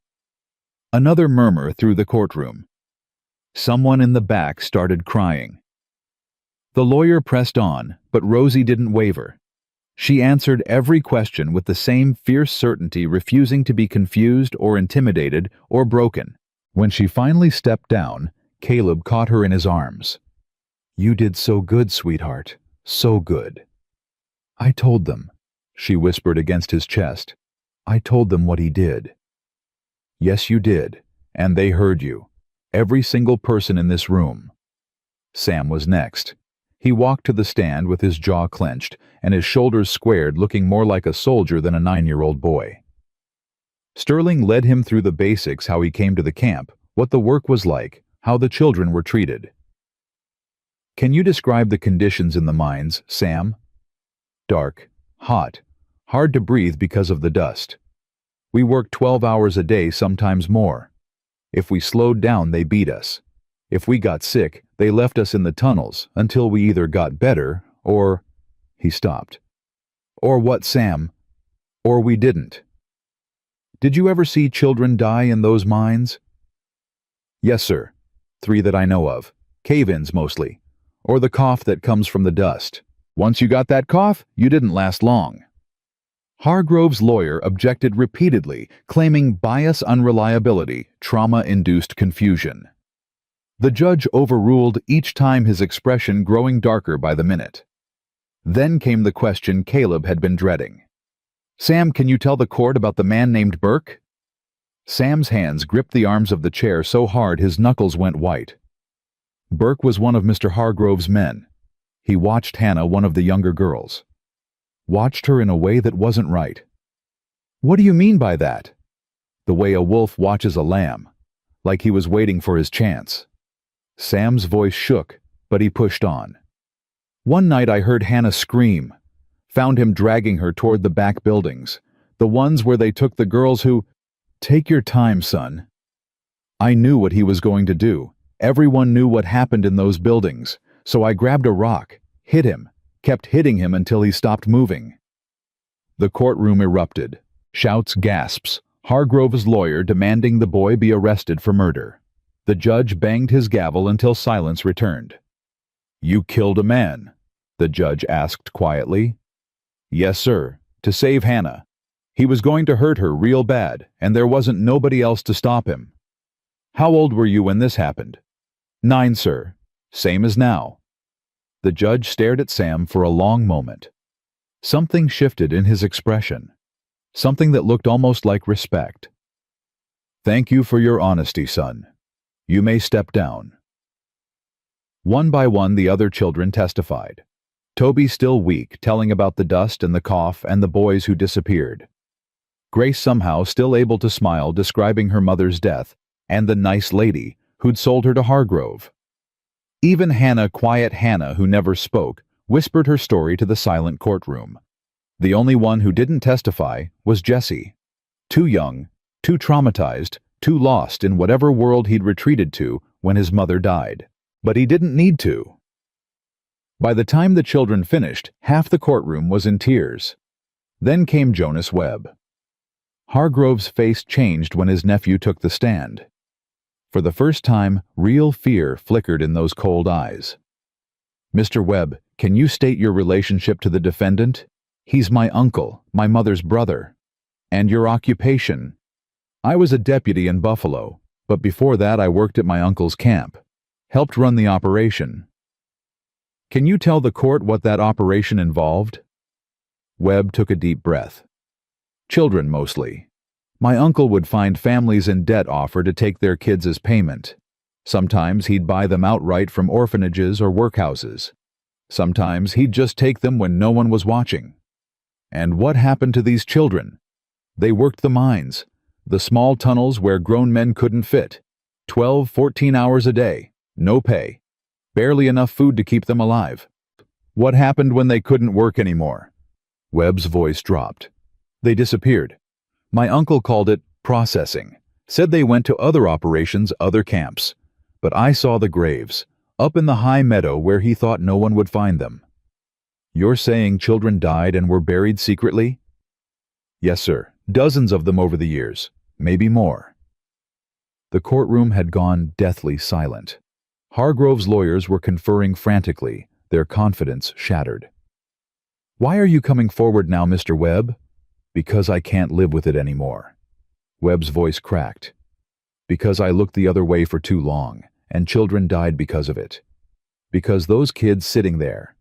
Another murmur through the courtroom. Someone in the back started crying. The lawyer pressed on, but Rosie didn't waver. She answered every question with the same fierce certainty, refusing to be confused or intimidated or broken. When she finally stepped down, Caleb caught her in his arms. You did so good, sweetheart. So good. I told them, she whispered against his chest. I told them what he did. Yes, you did, and they heard you. Every single person in this room. Sam was next. He walked to the stand with his jaw clenched and his shoulders squared, looking more like a soldier than a 9-year-old boy. Sterling led him through the basics, how he came to the camp, what the work was like, how the children were treated. Can you describe the conditions in the mines, Sam? Dark, hot, hard to breathe because of the dust. We worked 12 hours a day, sometimes more. If we slowed down, they beat us. If we got sick, they left us in the tunnels until we either got better or... He stopped. Or what, Sam? Or we didn't. Did you ever see children die in those mines? Yes, sir. 3 that I know of. Cave-ins mostly. Or the cough that comes from the dust. Once you got that cough, you didn't last long. Hargrove's lawyer objected repeatedly, claiming bias, unreliability, trauma-induced confusion. The judge overruled, each time his expression growing darker by the minute. Then came the question Caleb had been dreading. Sam, can you tell the court about the man named Burke? Sam's hands gripped the arms of the chair so hard his knuckles went white. Burke was one of Mr. Hargrove's men. He watched Hannah, one of the younger girls. Watched her in a way that wasn't right. What do you mean by that? The way a wolf watches a lamb, like he was waiting for his chance. Sam's voice shook, but he pushed on. One night I heard Hannah scream, found him dragging her toward the back buildings, the ones where they took the girls who... Take your time, son. I knew what he was going to do. Everyone knew what happened in those buildings, so I grabbed a rock, hit him, kept hitting him until he stopped moving. The courtroom erupted. Shouts, gasps. Hargrove's lawyer demanding the boy be arrested for murder. The judge banged his gavel until silence returned. You killed a man, the judge asked quietly. Yes, sir, to save Hannah. He was going to hurt her real bad, and there wasn't nobody else to stop him. How old were you when this happened? 9, sir. Same as now. The judge stared at Sam for a long moment. Something shifted in his expression. Something that looked almost like respect. Thank you for your honesty, son. You may step down. One by one, the other children testified. Toby still weak, telling about the dust and the cough and the boys who disappeared. Grace somehow still able to smile, describing her mother's death and the nice lady who'd sold her to Hargrove. Even Hannah, quiet Hannah who never spoke, whispered her story to the silent courtroom. The only one who didn't testify was Jesse. Too young, too traumatized, too lost in whatever world he'd retreated to when his mother died. But he didn't need to. By the time the children finished, half the courtroom was in tears. Then came Jonas Webb. Hargrove's face changed when his nephew took the stand. For the first time, real fear flickered in those cold eyes. "Mr. Webb, can you state your relationship to the defendant? He's my uncle, my mother's brother. And your occupation?" "I was a deputy in Buffalo, but before that I worked at my uncle's camp. Helped run the operation." "Can you tell the court what that operation involved?" Webb took a deep breath. "Children, mostly. My uncle would find families in debt offer to take their kids as payment. Sometimes he'd buy them outright from orphanages or workhouses. Sometimes he'd just take them when no one was watching. And what happened to these children? They worked the mines, the small tunnels where grown men couldn't fit. 12, 14 hours a day, no pay. Barely enough food to keep them alive. What happened when they couldn't work anymore?" Webb's voice dropped. "They disappeared. My uncle called it processing. Said they went to other operations, other camps. But I saw the graves, up in the high meadow where he thought no one would find them." "You're saying children died and were buried secretly?" "Yes, sir. Dozens of them over the years. Maybe more." The courtroom had gone deathly silent. Hargrove's lawyers were conferring frantically, their confidence shattered. "Why are you coming forward now, Mr. Webb?" "Because I can't live with it anymore." Webb's voice cracked. "Because I looked the other way for too long, and children died because of it. Because those kids sitting there,"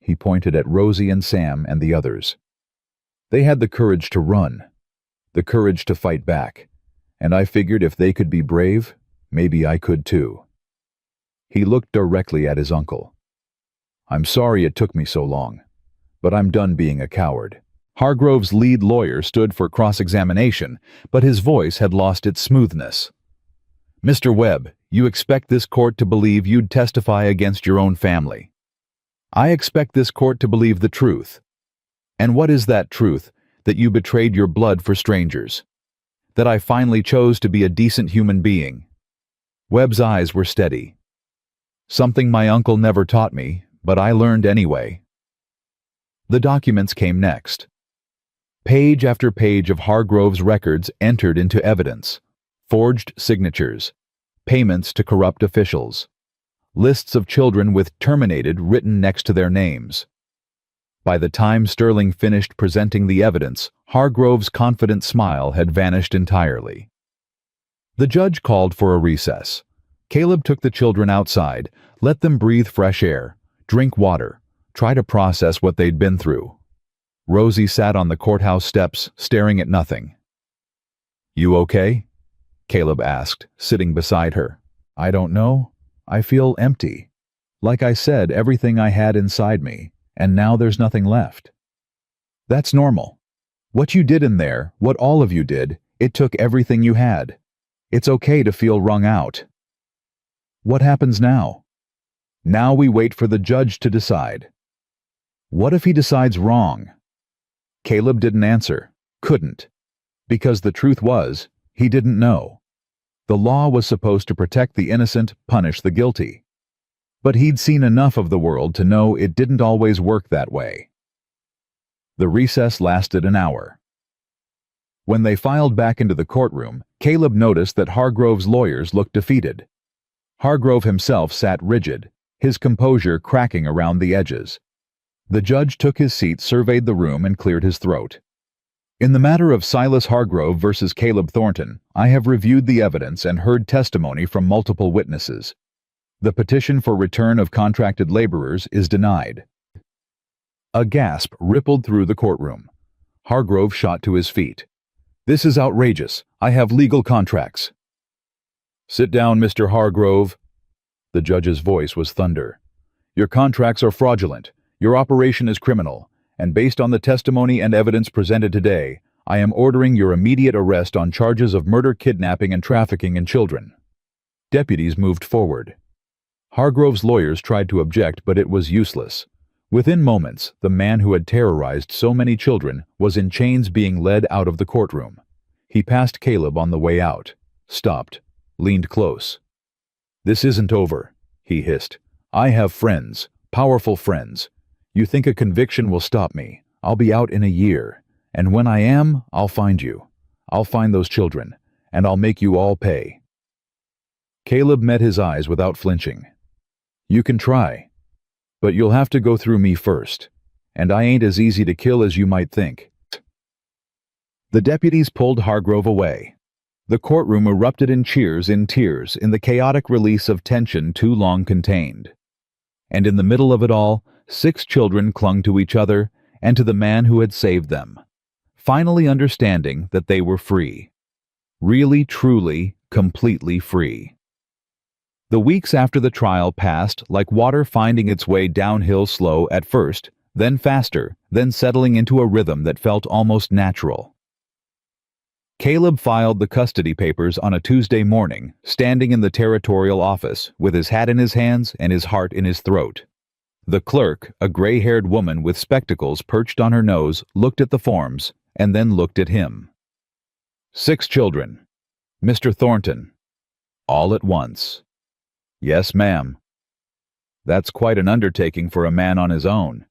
he pointed at Rosie and Sam and the others, "they had the courage to run, the courage to fight back, and I figured if they could be brave, maybe I could too." He looked directly at his uncle. "I'm sorry it took me so long, but I'm done being a coward." Hargrove's lead lawyer stood for cross-examination, but his voice had lost its smoothness. "Mr. Webb, you expect this court to believe you'd testify against your own family. I expect this court to believe the truth. And what is that truth? That you betrayed your blood for strangers. That I finally chose to be a decent human being." Webb's eyes were steady. "Something my uncle never taught me, but I learned anyway." The documents came next. Page after page of Hargrove's records entered into evidence. Forged signatures, payments to corrupt officials, lists of children with terminated written next to their names. By the time Sterling finished presenting the evidence, Hargrove's confident smile had vanished entirely. The judge called for a recess. Caleb took the children outside, let them breathe fresh air, drink water, try to process what they'd been through. Rosie sat on the courthouse steps, staring at nothing. "You okay?" Caleb asked, sitting beside her. "I don't know. I feel empty. Like I said, everything I had inside me, and now there's nothing left." "That's normal. What you did in there, what all of you did, it took everything you had. It's okay to feel wrung out." "What happens now?" "Now we wait for the judge to decide." "What if he decides wrong?" Caleb didn't answer, couldn't, because the truth was, he didn't know. The law was supposed to protect the innocent, punish the guilty. But he'd seen enough of the world to know it didn't always work that way. The recess lasted an hour. When they filed back into the courtroom, Caleb noticed that Hargrove's lawyers looked defeated. Hargrove himself sat rigid, his composure cracking around the edges. The judge took his seat, surveyed the room, and cleared his throat. "In the matter of Silas Hargrove versus Caleb Thornton, I have reviewed the evidence and heard testimony from multiple witnesses. The petition for return of contracted laborers is denied." A gasp rippled through the courtroom. Hargrove shot to his feet. "This is outrageous. I have legal contracts." "Sit down, Mr. Hargrove." The judge's voice was thunder. "Your contracts are fraudulent. Your operation is criminal, and based on the testimony and evidence presented today, I am ordering your immediate arrest on charges of murder, kidnapping, and trafficking in children." Deputies moved forward. Hargrove's lawyers tried to object, but it was useless. Within moments, the man who had terrorized so many children was in chains being led out of the courtroom. He passed Caleb on the way out, stopped, leaned close. "This isn't over," he hissed. "I have friends, powerful friends. You think a conviction will stop me? I'll be out in a year. And when I am, I'll find you. I'll find those children, and I'll make you all pay." Caleb met his eyes without flinching. "You can try, but you'll have to go through me first, and I ain't as easy to kill as you might think." The deputies pulled Hargrove away. The courtroom erupted in cheers in tears in the chaotic release of tension too long contained. And in the middle of it all, 6 children clung to each other and to the man who had saved them, finally understanding that they were free. Really, truly, completely free. The weeks after the trial passed like water finding its way downhill, slow at first, then faster, then settling into a rhythm that felt almost natural. Caleb filed the custody papers on a Tuesday morning, standing in the territorial office, with his hat in his hands and his heart in his throat. The clerk, a gray-haired woman with spectacles perched on her nose, looked at the forms, and then looked at him. 6 children. Mr. Thornton. All at once. Yes, ma'am. That's quite an undertaking for a man on his own.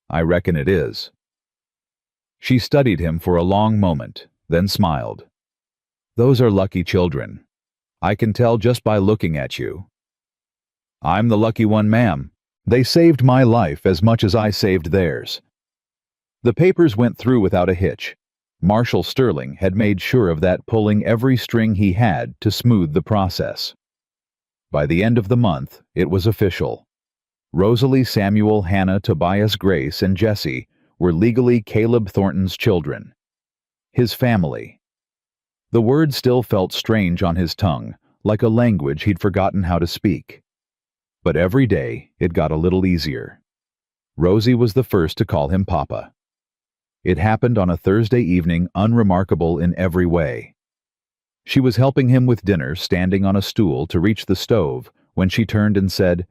I reckon it is. She studied him for a long moment, then smiled. Those are lucky children. I can tell just by looking at you. I'm the lucky one, ma'am. They saved my life as much as I saved theirs. The papers went through without a hitch. Marshal Sterling had made sure of that, pulling every string he had to smooth the process. By the end of the month, it was official. Rosalie, Samuel, Hannah, Tobias, Grace, and Jesse were legally Caleb Thornton's children. His family. The word still felt strange on his tongue, like a language he'd forgotten how to speak. But every day, it got a little easier. Rosie was the first to call him Papa. It happened on a Thursday evening, unremarkable in every way. She was helping him with dinner, standing on a stool to reach the stove, when she turned and said,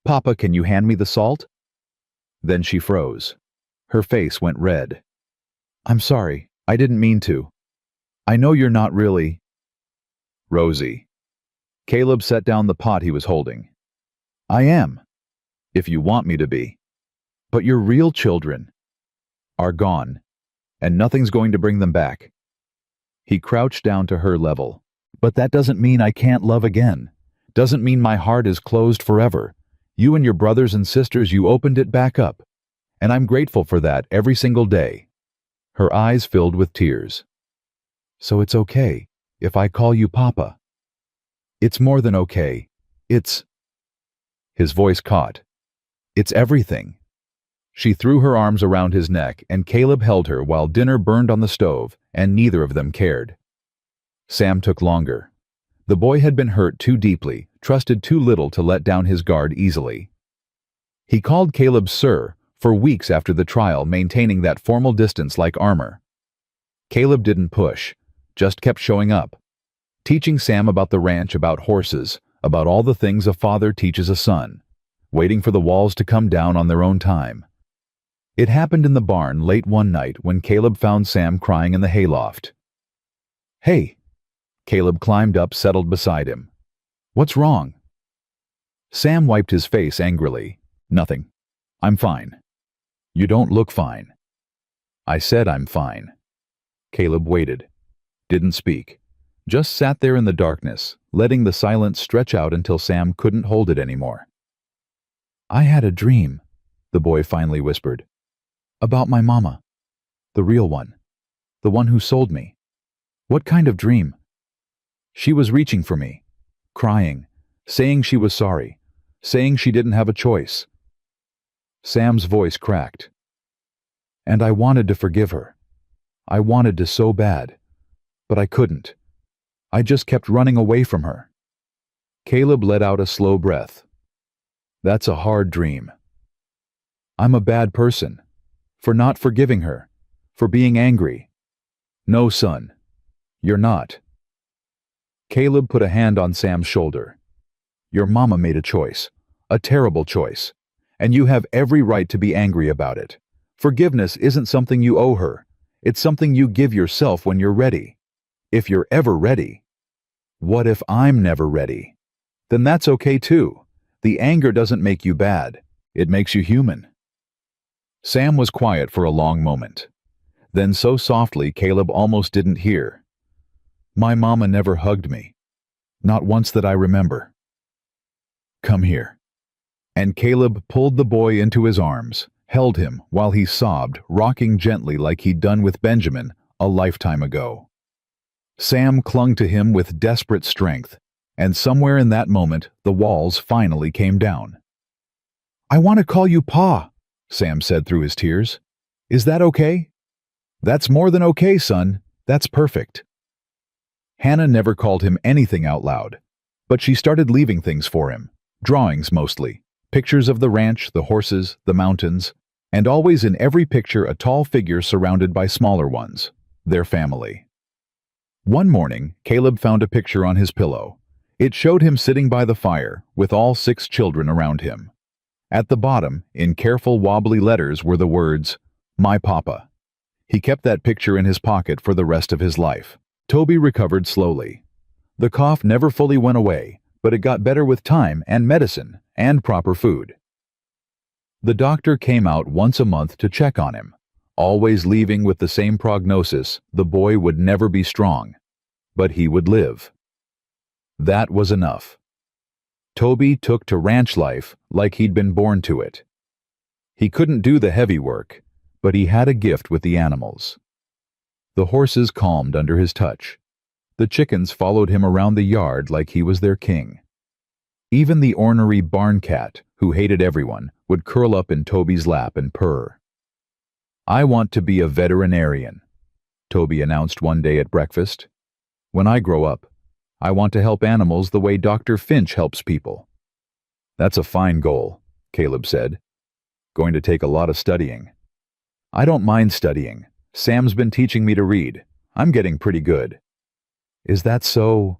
"Papa, can you hand me the salt?" Then she froze. Her face went red. "I'm sorry, I didn't mean to. I know you're not really—" "Rosie." Caleb set down the pot he was holding. "I am, if you want me to be. But your real children are gone, and nothing's going to bring them back." He crouched down to her level. "But that doesn't mean I can't love again. Doesn't mean my heart is closed forever. You and your brothers and sisters, you opened it back up. And I'm grateful for that every single day." Her eyes filled with tears. "So it's okay if I call you Papa?" "It's more than okay. It's—" His voice caught. "It's everything." She threw her arms around his neck, and Caleb held her while dinner burned on the stove, and neither of them cared. Sam took longer. The boy had been hurt too deeply, trusted too little to let down his guard easily. He called Caleb Sir for weeks after the trial, maintaining that formal distance like armor. Caleb didn't push, just kept showing up, teaching Sam about the ranch, about horses, about all the things a father teaches a son, waiting for the walls to come down on their own time. It happened in the barn late one night when Caleb found Sam crying in the hayloft. "Hey!" Caleb climbed up, settled beside him. "What's wrong?" Sam wiped his face angrily. "Nothing. I'm fine." "You don't look fine." "I said I'm fine." Caleb waited. Didn't speak. Just sat there in the darkness, letting the silence stretch out until Sam couldn't hold it anymore. "I had a dream," the boy finally whispered. "About my mama. The real one. The one who sold me." "What kind of dream?" "She was reaching for me, crying, saying she was sorry, saying she didn't have a choice." Sam's voice cracked. "And I wanted to forgive her. I wanted to so bad, but I couldn't. I just kept running away from her." Caleb let out a slow breath. "That's a hard dream. I'm a bad person, for not forgiving her, for being angry." "No, son, you're not." Caleb put a hand on Sam's shoulder. "Your mama made a choice, a terrible choice, and you have every right to be angry about it. Forgiveness isn't something you owe her. It's something you give yourself when you're ready. If you're ever ready. What if I'm never ready? Then that's okay too. The anger doesn't make you bad. It makes you human. Sam was quiet for a long moment. Then so softly Caleb almost didn't hear. My mama never hugged me. Not once that I remember. Come here. And Caleb pulled the boy into his arms, held him while he sobbed, rocking gently like he'd done with Benjamin a lifetime ago. Sam clung to him with desperate strength, and somewhere in that moment the walls finally came down. I want to call you Pa, Sam said through his tears. Is that okay? That's more than okay, son. That's perfect. Hannah never called him anything out loud, but she started leaving things for him, drawings mostly, pictures of the ranch, the horses, the mountains, and always in every picture a tall figure surrounded by smaller ones, their family. One morning, Caleb found a picture on his pillow. It showed him sitting by the fire, with all 6 children around him. At the bottom, in careful wobbly letters, were the words, My Papa. He kept that picture in his pocket for the rest of his life. Toby recovered slowly. The cough never fully went away, but it got better with time and medicine and proper food. The doctor came out once a month to check on him, always leaving with the same prognosis: the boy would never be strong, but he would live. That was enough. Toby took to ranch life like he'd been born to it. He couldn't do the heavy work, but he had a gift with the animals. The horses calmed under his touch. The chickens followed him around the yard like he was their king. Even the ornery barn cat, who hated everyone, would curl up in Toby's lap and purr. I want to be a veterinarian, Toby announced one day at breakfast. When I grow up, I want to help animals the way Dr. Finch helps people. That's a fine goal, Caleb said. Going to take a lot of studying. I don't mind studying. Sam's been teaching me to read. I'm getting pretty good. Is that so?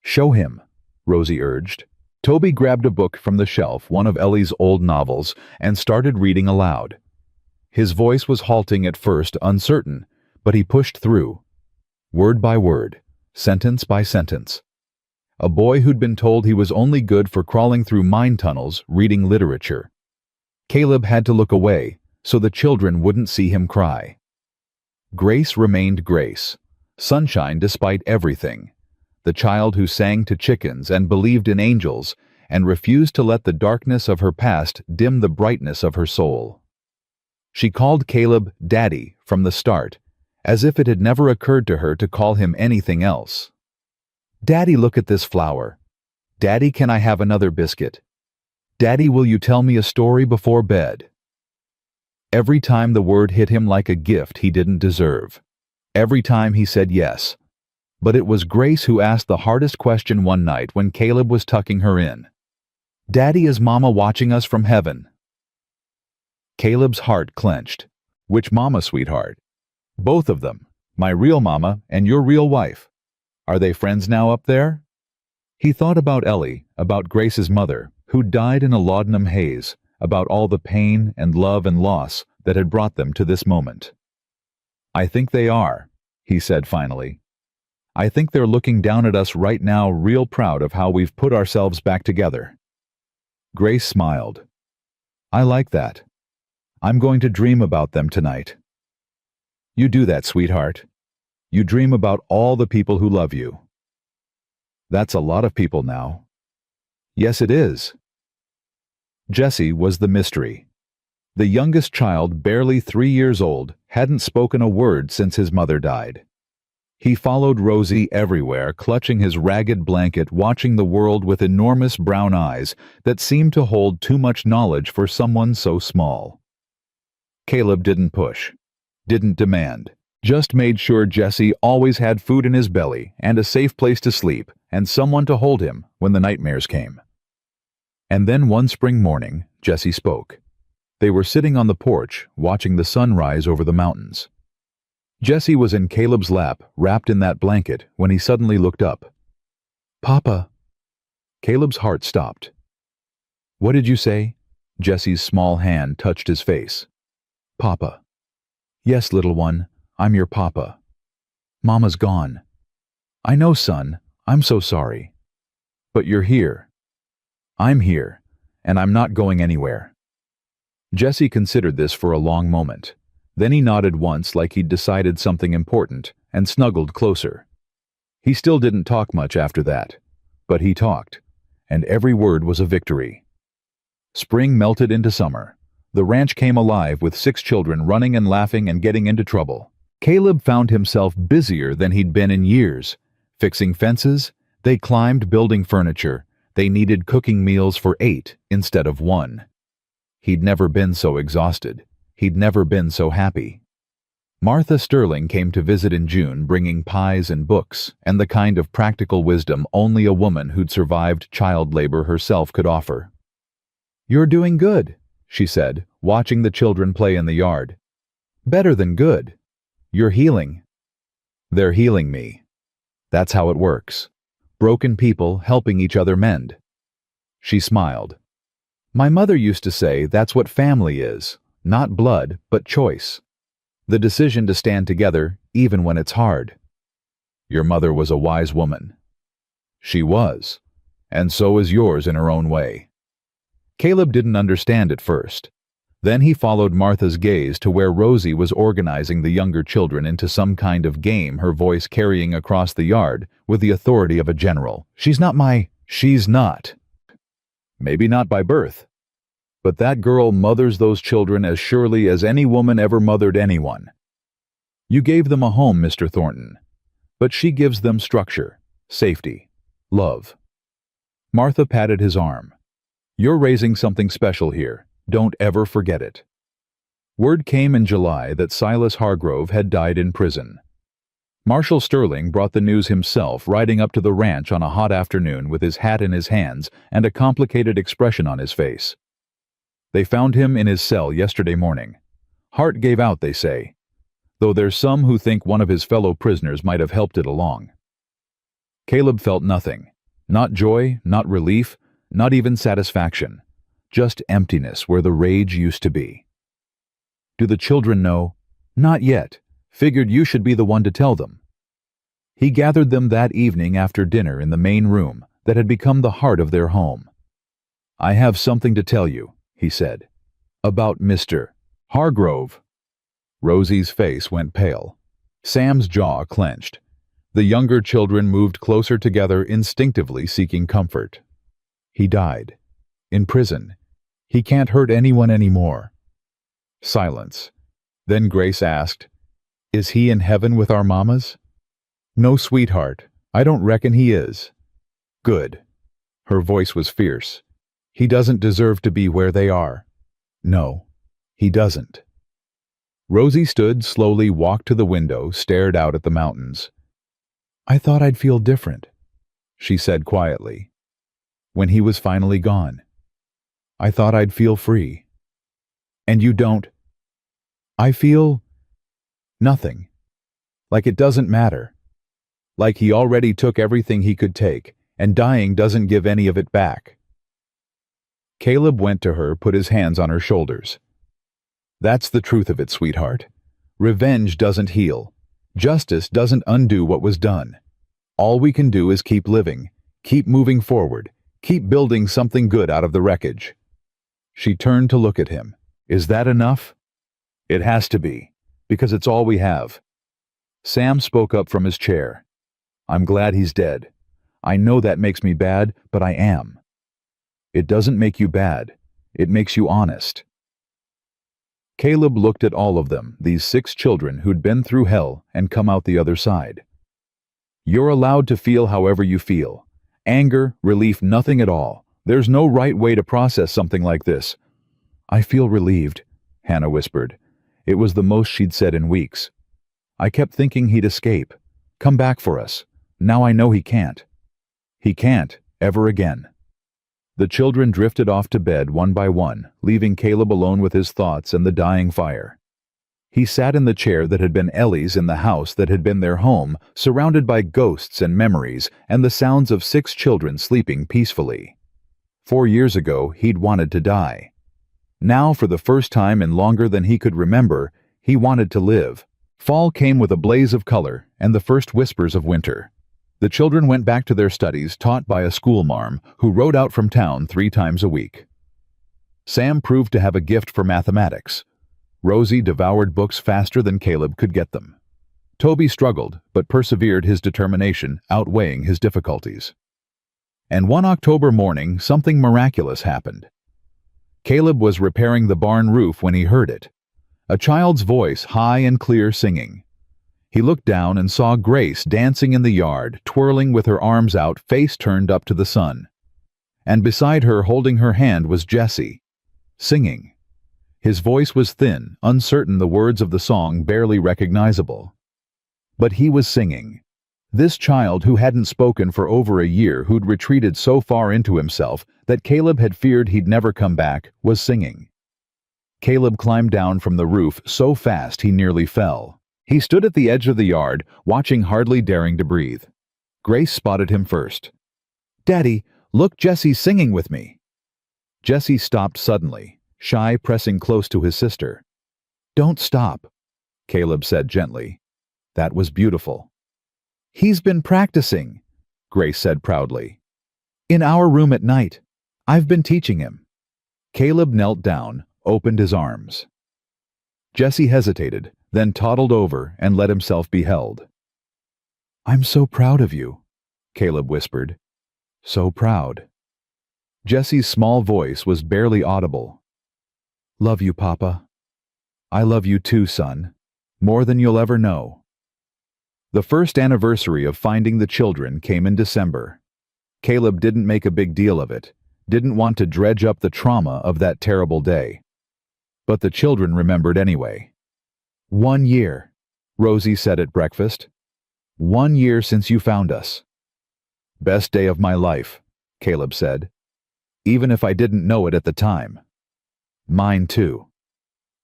Show him, Rosie urged. Toby grabbed a book from the shelf, one of Ellie's old novels, and started reading aloud. His voice was halting at first, uncertain, but he pushed through. Word by word, sentence by sentence. A boy who'd been told he was only good for crawling through mine tunnels, reading literature. Caleb had to look away, so the children wouldn't see him cry. Grace remained Grace, sunshine despite everything, the child who sang to chickens and believed in angels and refused to let the darkness of her past dim the brightness of her soul. She called Caleb Daddy from the start, as if it had never occurred to her to call him anything else. Daddy, look at this flower. Daddy, can I have another biscuit? Daddy, will you tell me a story before bed? Every time the word hit him like a gift he didn't deserve. Every time he said yes. But it was Grace who asked the hardest question one night when Caleb was tucking her in. Daddy, is Mama watching us from heaven? Caleb's heart clenched. Which mama, sweetheart? Both of them. My real mama and your real wife. Are they friends now up there? He thought about Ellie, about Grace's mother, who died in a laudanum haze, about all the pain and love and loss that had brought them to this moment. I think they are, he said finally. I think they're looking down at us right now, real proud of how we've put ourselves back together. Grace smiled. I like that. I'm going to dream about them tonight. You do that, sweetheart. You dream about all the people who love you. That's a lot of people now. Yes, it is. Jesse was the mystery. The youngest child, barely 3 years old, hadn't spoken a word since his mother died. He followed Rosie everywhere, clutching his ragged blanket, watching the world with enormous brown eyes that seemed to hold too much knowledge for someone so small. Caleb didn't push, didn't demand, just made sure Jesse always had food in his belly and a safe place to sleep and someone to hold him when the nightmares came. And then one spring morning, Jesse spoke. They were sitting on the porch, watching the sun rise over the mountains. Jesse was in Caleb's lap, wrapped in that blanket, when he suddenly looked up. Papa. Caleb's heart stopped. What did you say? Jesse's small hand touched his face. Papa. Yes, little one, I'm your papa. Mama's gone. I know, son, I'm so sorry. But you're here. I'm here, and I'm not going anywhere. Jesse considered this for a long moment. Then he nodded once like he'd decided something important and snuggled closer. He still didn't talk much after that, but he talked, and every word was a victory. Spring melted into summer. The ranch came alive with 6 children running and laughing and getting into trouble. Caleb found himself busier than he'd been in years. Fixing fences, they climbed building furniture, they needed cooking meals for 8 instead of 1. He'd never been so exhausted. He'd never been so happy. Martha Sterling came to visit in June bringing pies and books and the kind of practical wisdom only a woman who'd survived child labor herself could offer. You're doing good, she said, watching the children play in the yard. Better than good. You're healing. They're healing me. That's how it works. Broken people helping each other mend. She smiled. My mother used to say that's what family is, not blood, but choice. The decision to stand together even when it's hard. Your mother was a wise woman. She was, and so is yours in her own way. Caleb didn't understand at first. Then he followed Martha's gaze to where Rosie was organizing the younger children into some kind of game, her voice carrying across the yard with the authority of a general. She's not. Maybe not by birth. But that girl mothers those children as surely as any woman ever mothered anyone. You gave them a home, Mr. Thornton. But she gives them structure, safety, love. Martha patted his arm. You're raising something special here. Don't ever forget it. Word came in July that Silas Hargrove had died in prison. Marshal Sterling brought the news himself, riding up to the ranch on a hot afternoon with his hat in his hands and a complicated expression on his face. They found him in his cell yesterday morning. Heart gave out, they say, though there's some who think one of his fellow prisoners might have helped it along. Caleb felt nothing. Not joy, not relief, not even satisfaction. Just emptiness where the rage used to be. Do the children know? Not yet. Figured you should be the one to tell them. He gathered them that evening after dinner in the main room that had become the heart of their home. I have something to tell you, he said. About Mr. Hargrove. Rosie's face went pale. Sam's jaw clenched. The younger children moved closer together, instinctively seeking comfort. He died. In prison. He can't hurt anyone anymore. Silence. Then Grace asked, Is he in heaven with our mamas? No, sweetheart. I don't reckon he is. Good. Her voice was fierce. He doesn't deserve to be where they are. No, he doesn't. Rosie stood, slowly walked to the window, stared out at the mountains. I thought I'd feel different, she said quietly. When he was finally gone. I thought I'd feel free. And you don't? I feel nothing. Like it doesn't matter. Like he already took everything he could take, and dying doesn't give any of it back. Caleb went to her, put his hands on her shoulders. That's the truth of it, sweetheart. Revenge doesn't heal. Justice doesn't undo what was done. All we can do is keep living, keep moving forward, keep building something good out of the wreckage. She turned to look at him. Is that enough? It has to be, because it's all we have. Sam spoke up from his chair. I'm glad he's dead. I know that makes me bad, but I am. It doesn't make you bad. It makes you honest. Caleb looked at all of them, these 6 children who'd been through hell and come out the other side. You're allowed to feel however you feel. Anger, relief, nothing at all. There's no right way to process something like this. I feel relieved, Hannah whispered. It was the most she'd said in weeks. I kept thinking he'd escape, come back for us. Now I know he can't. He can't, ever again. The children drifted off to bed one by one, leaving Caleb alone with his thoughts and the dying fire. He sat in the chair that had been Ellie's in the house that had been their home, surrounded by ghosts and memories and the sounds of 6 children sleeping peacefully. 4 years ago, he'd wanted to die. Now, for the first time in longer than he could remember, he wanted to live. Fall came with a blaze of color and the first whispers of winter. The children went back to their studies, taught by a schoolmarm who rode out from town 3 times a week. Sam proved to have a gift for mathematics. Rosie devoured books faster than Caleb could get them. Toby struggled, but persevered, his determination outweighing his difficulties. And one October morning, something miraculous happened. Caleb was repairing the barn roof when he heard it. A child's voice, high and clear, singing. He looked down and saw Grace dancing in the yard, twirling with her arms out, face turned up to the sun. And beside her, holding her hand, was Jesse, singing. His voice was thin, uncertain, the words of the song barely recognizable. But he was singing. This child who hadn't spoken for over a year, who'd retreated so far into himself that Caleb had feared he'd never come back, was singing. Caleb climbed down from the roof so fast he nearly fell. He stood at the edge of the yard, watching, hardly daring to breathe. Grace spotted him first. "Daddy, look, Jesse's singing with me." Jesse stopped suddenly, shy, pressing close to his sister. "Don't stop," Caleb said gently. "That was beautiful." "He's been practicing," Grace said proudly. "In our room at night. I've been teaching him." Caleb knelt down, opened his arms. Jesse hesitated, then toddled over and let himself be held. "I'm so proud of you," Caleb whispered. "So proud." Jesse's small voice was barely audible. "Love you, Papa." "I love you too, son. More than you'll ever know." The first anniversary of finding the children came in December. Caleb didn't make a big deal of it, didn't want to dredge up the trauma of that terrible day. But the children remembered anyway. "1 year," Rosie said at breakfast. "1 year since you found us." "Best day of my life," Caleb said. "Even if I didn't know it at the time." "Mine too."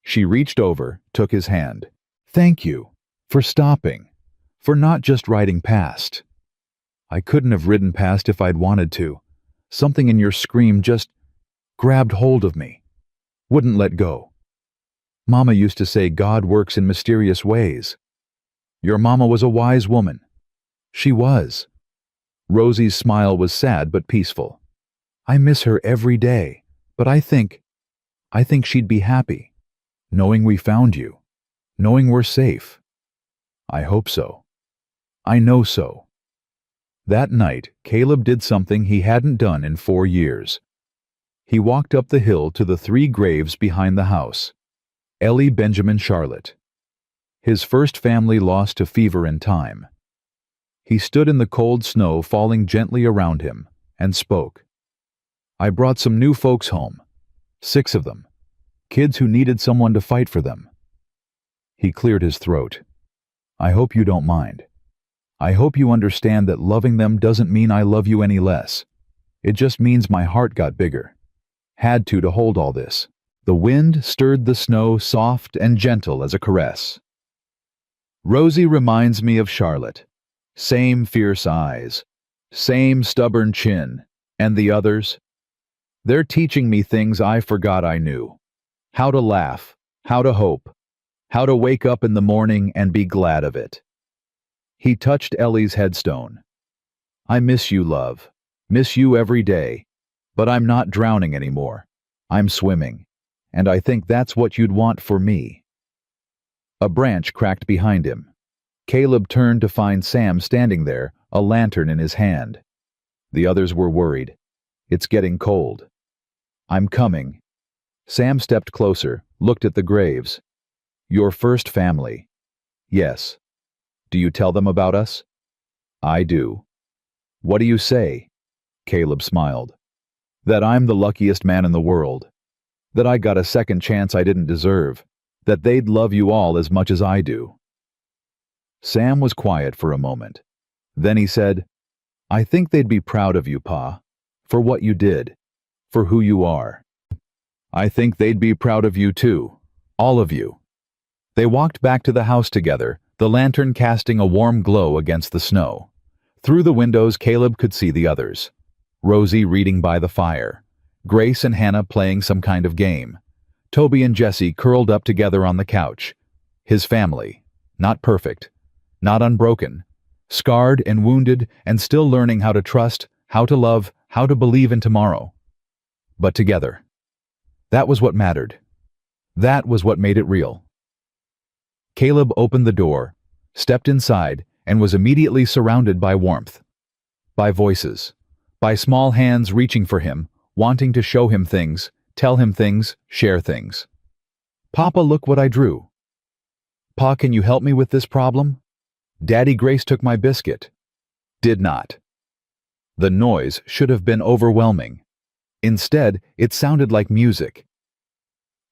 She reached over, took his hand. "Thank you. For stopping. For not just riding past." "I couldn't have ridden past if I'd wanted to. Something in your scream just grabbed hold of me. Wouldn't let go. Mama used to say God works in mysterious ways. Your mama was a wise woman." "She was." Rosie's smile was sad but peaceful. "I miss her every day, but I think she'd be happy, knowing we found you, knowing we're safe." "I hope so. I know so." That night, Caleb did something he hadn't done in 4 years. He walked up the hill to the 3 graves behind the house. Ellie, Benjamin, Charlotte. His first family lost to fever and time. He stood in the cold snow falling gently around him and spoke. "I brought some new folks home. 6 of them. Kids who needed someone to fight for them." He cleared his throat. "I hope you don't mind. I hope you understand that loving them doesn't mean I love you any less. It just means my heart got bigger. Had to hold all this." The wind stirred the snow, soft and gentle as a caress. "Rosie reminds me of Charlotte. Same fierce eyes, same stubborn chin, and the others. They're teaching me things I forgot I knew. How to laugh, how to hope, how to wake up in the morning and be glad of it." He touched Ellie's headstone. "I miss you, love. Miss you every day. But I'm not drowning anymore. I'm swimming. And I think that's what you'd want for me." A branch cracked behind him. Caleb turned to find Sam standing there, a lantern in his hand. The others were worried. "It's getting cold." "I'm coming." Sam stepped closer, looked at the graves. "Your first family." "Yes." "Do you tell them about us?" "I do." "What do you say?" Caleb smiled. "That I'm the luckiest man in the world. That I got a second chance I didn't deserve. That they'd love you all as much as I do." Sam was quiet for a moment. Then he said, "I think they'd be proud of you, Pa, for what you did, for who you are. I think they'd be proud of you too, all of you." They walked back to the house together, the lantern casting a warm glow against the snow. Through the windows, Caleb could see the others. Rosie reading by the fire. Grace and Hannah playing some kind of game. Toby and Jesse curled up together on the couch. His family. Not perfect. Not unbroken. Scarred and wounded and still learning how to trust, how to love, how to believe in tomorrow. But together. That was what mattered. That was what made it real. Caleb opened the door, stepped inside, and was immediately surrounded by warmth. By voices. By small hands reaching for him, wanting to show him things, tell him things, share things. "Papa, look what I drew." "Pa, can you help me with this problem?" "Daddy, Grace took my biscuit." Did not. The noise should have been overwhelming. Instead, it sounded like music.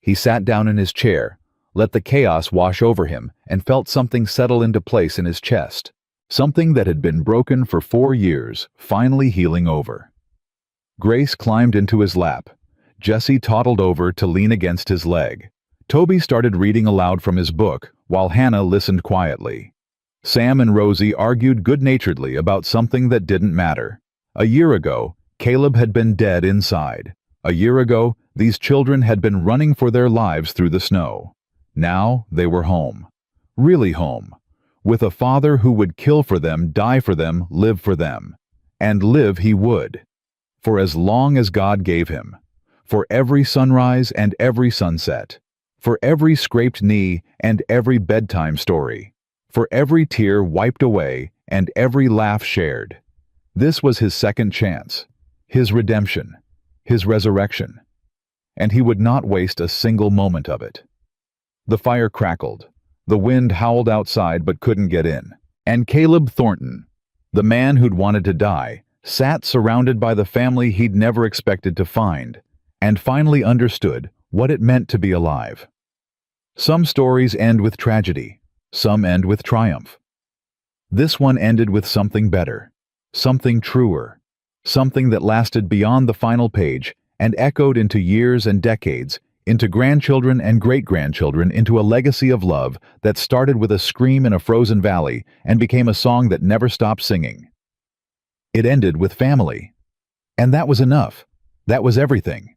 He sat down in his chair, let the chaos wash over him, and felt something settle into place in his chest. Something that had been broken for 4 years, finally healing over. Grace climbed into his lap. Jesse toddled over to lean against his leg. Toby started reading aloud from his book, while Hannah listened quietly. Sam and Rosie argued good-naturedly about something that didn't matter. A year ago, Caleb had been dead inside. A year ago, these children had been running for their lives through the snow. Now they were home. Really home. With a father who would kill for them, die for them, live for them. And live he would. For as long as God gave him. For every sunrise and every sunset. For every scraped knee and every bedtime story. For every tear wiped away and every laugh shared. This was his second chance. His redemption. His resurrection. And he would not waste a single moment of it. The fire crackled. The wind howled outside but couldn't get in. And Caleb Thornton, the man who'd wanted to die, sat surrounded by the family he'd never expected to find, and finally understood what it meant to be alive. Some stories end with tragedy. Some end with triumph. This one ended with something better. Something truer. Something that lasted beyond the final page and echoed into years and decades, into grandchildren and great-grandchildren, into a legacy of love that started with a scream in a frozen valley and became a song that never stopped singing. It ended with family. And that was enough. That was everything.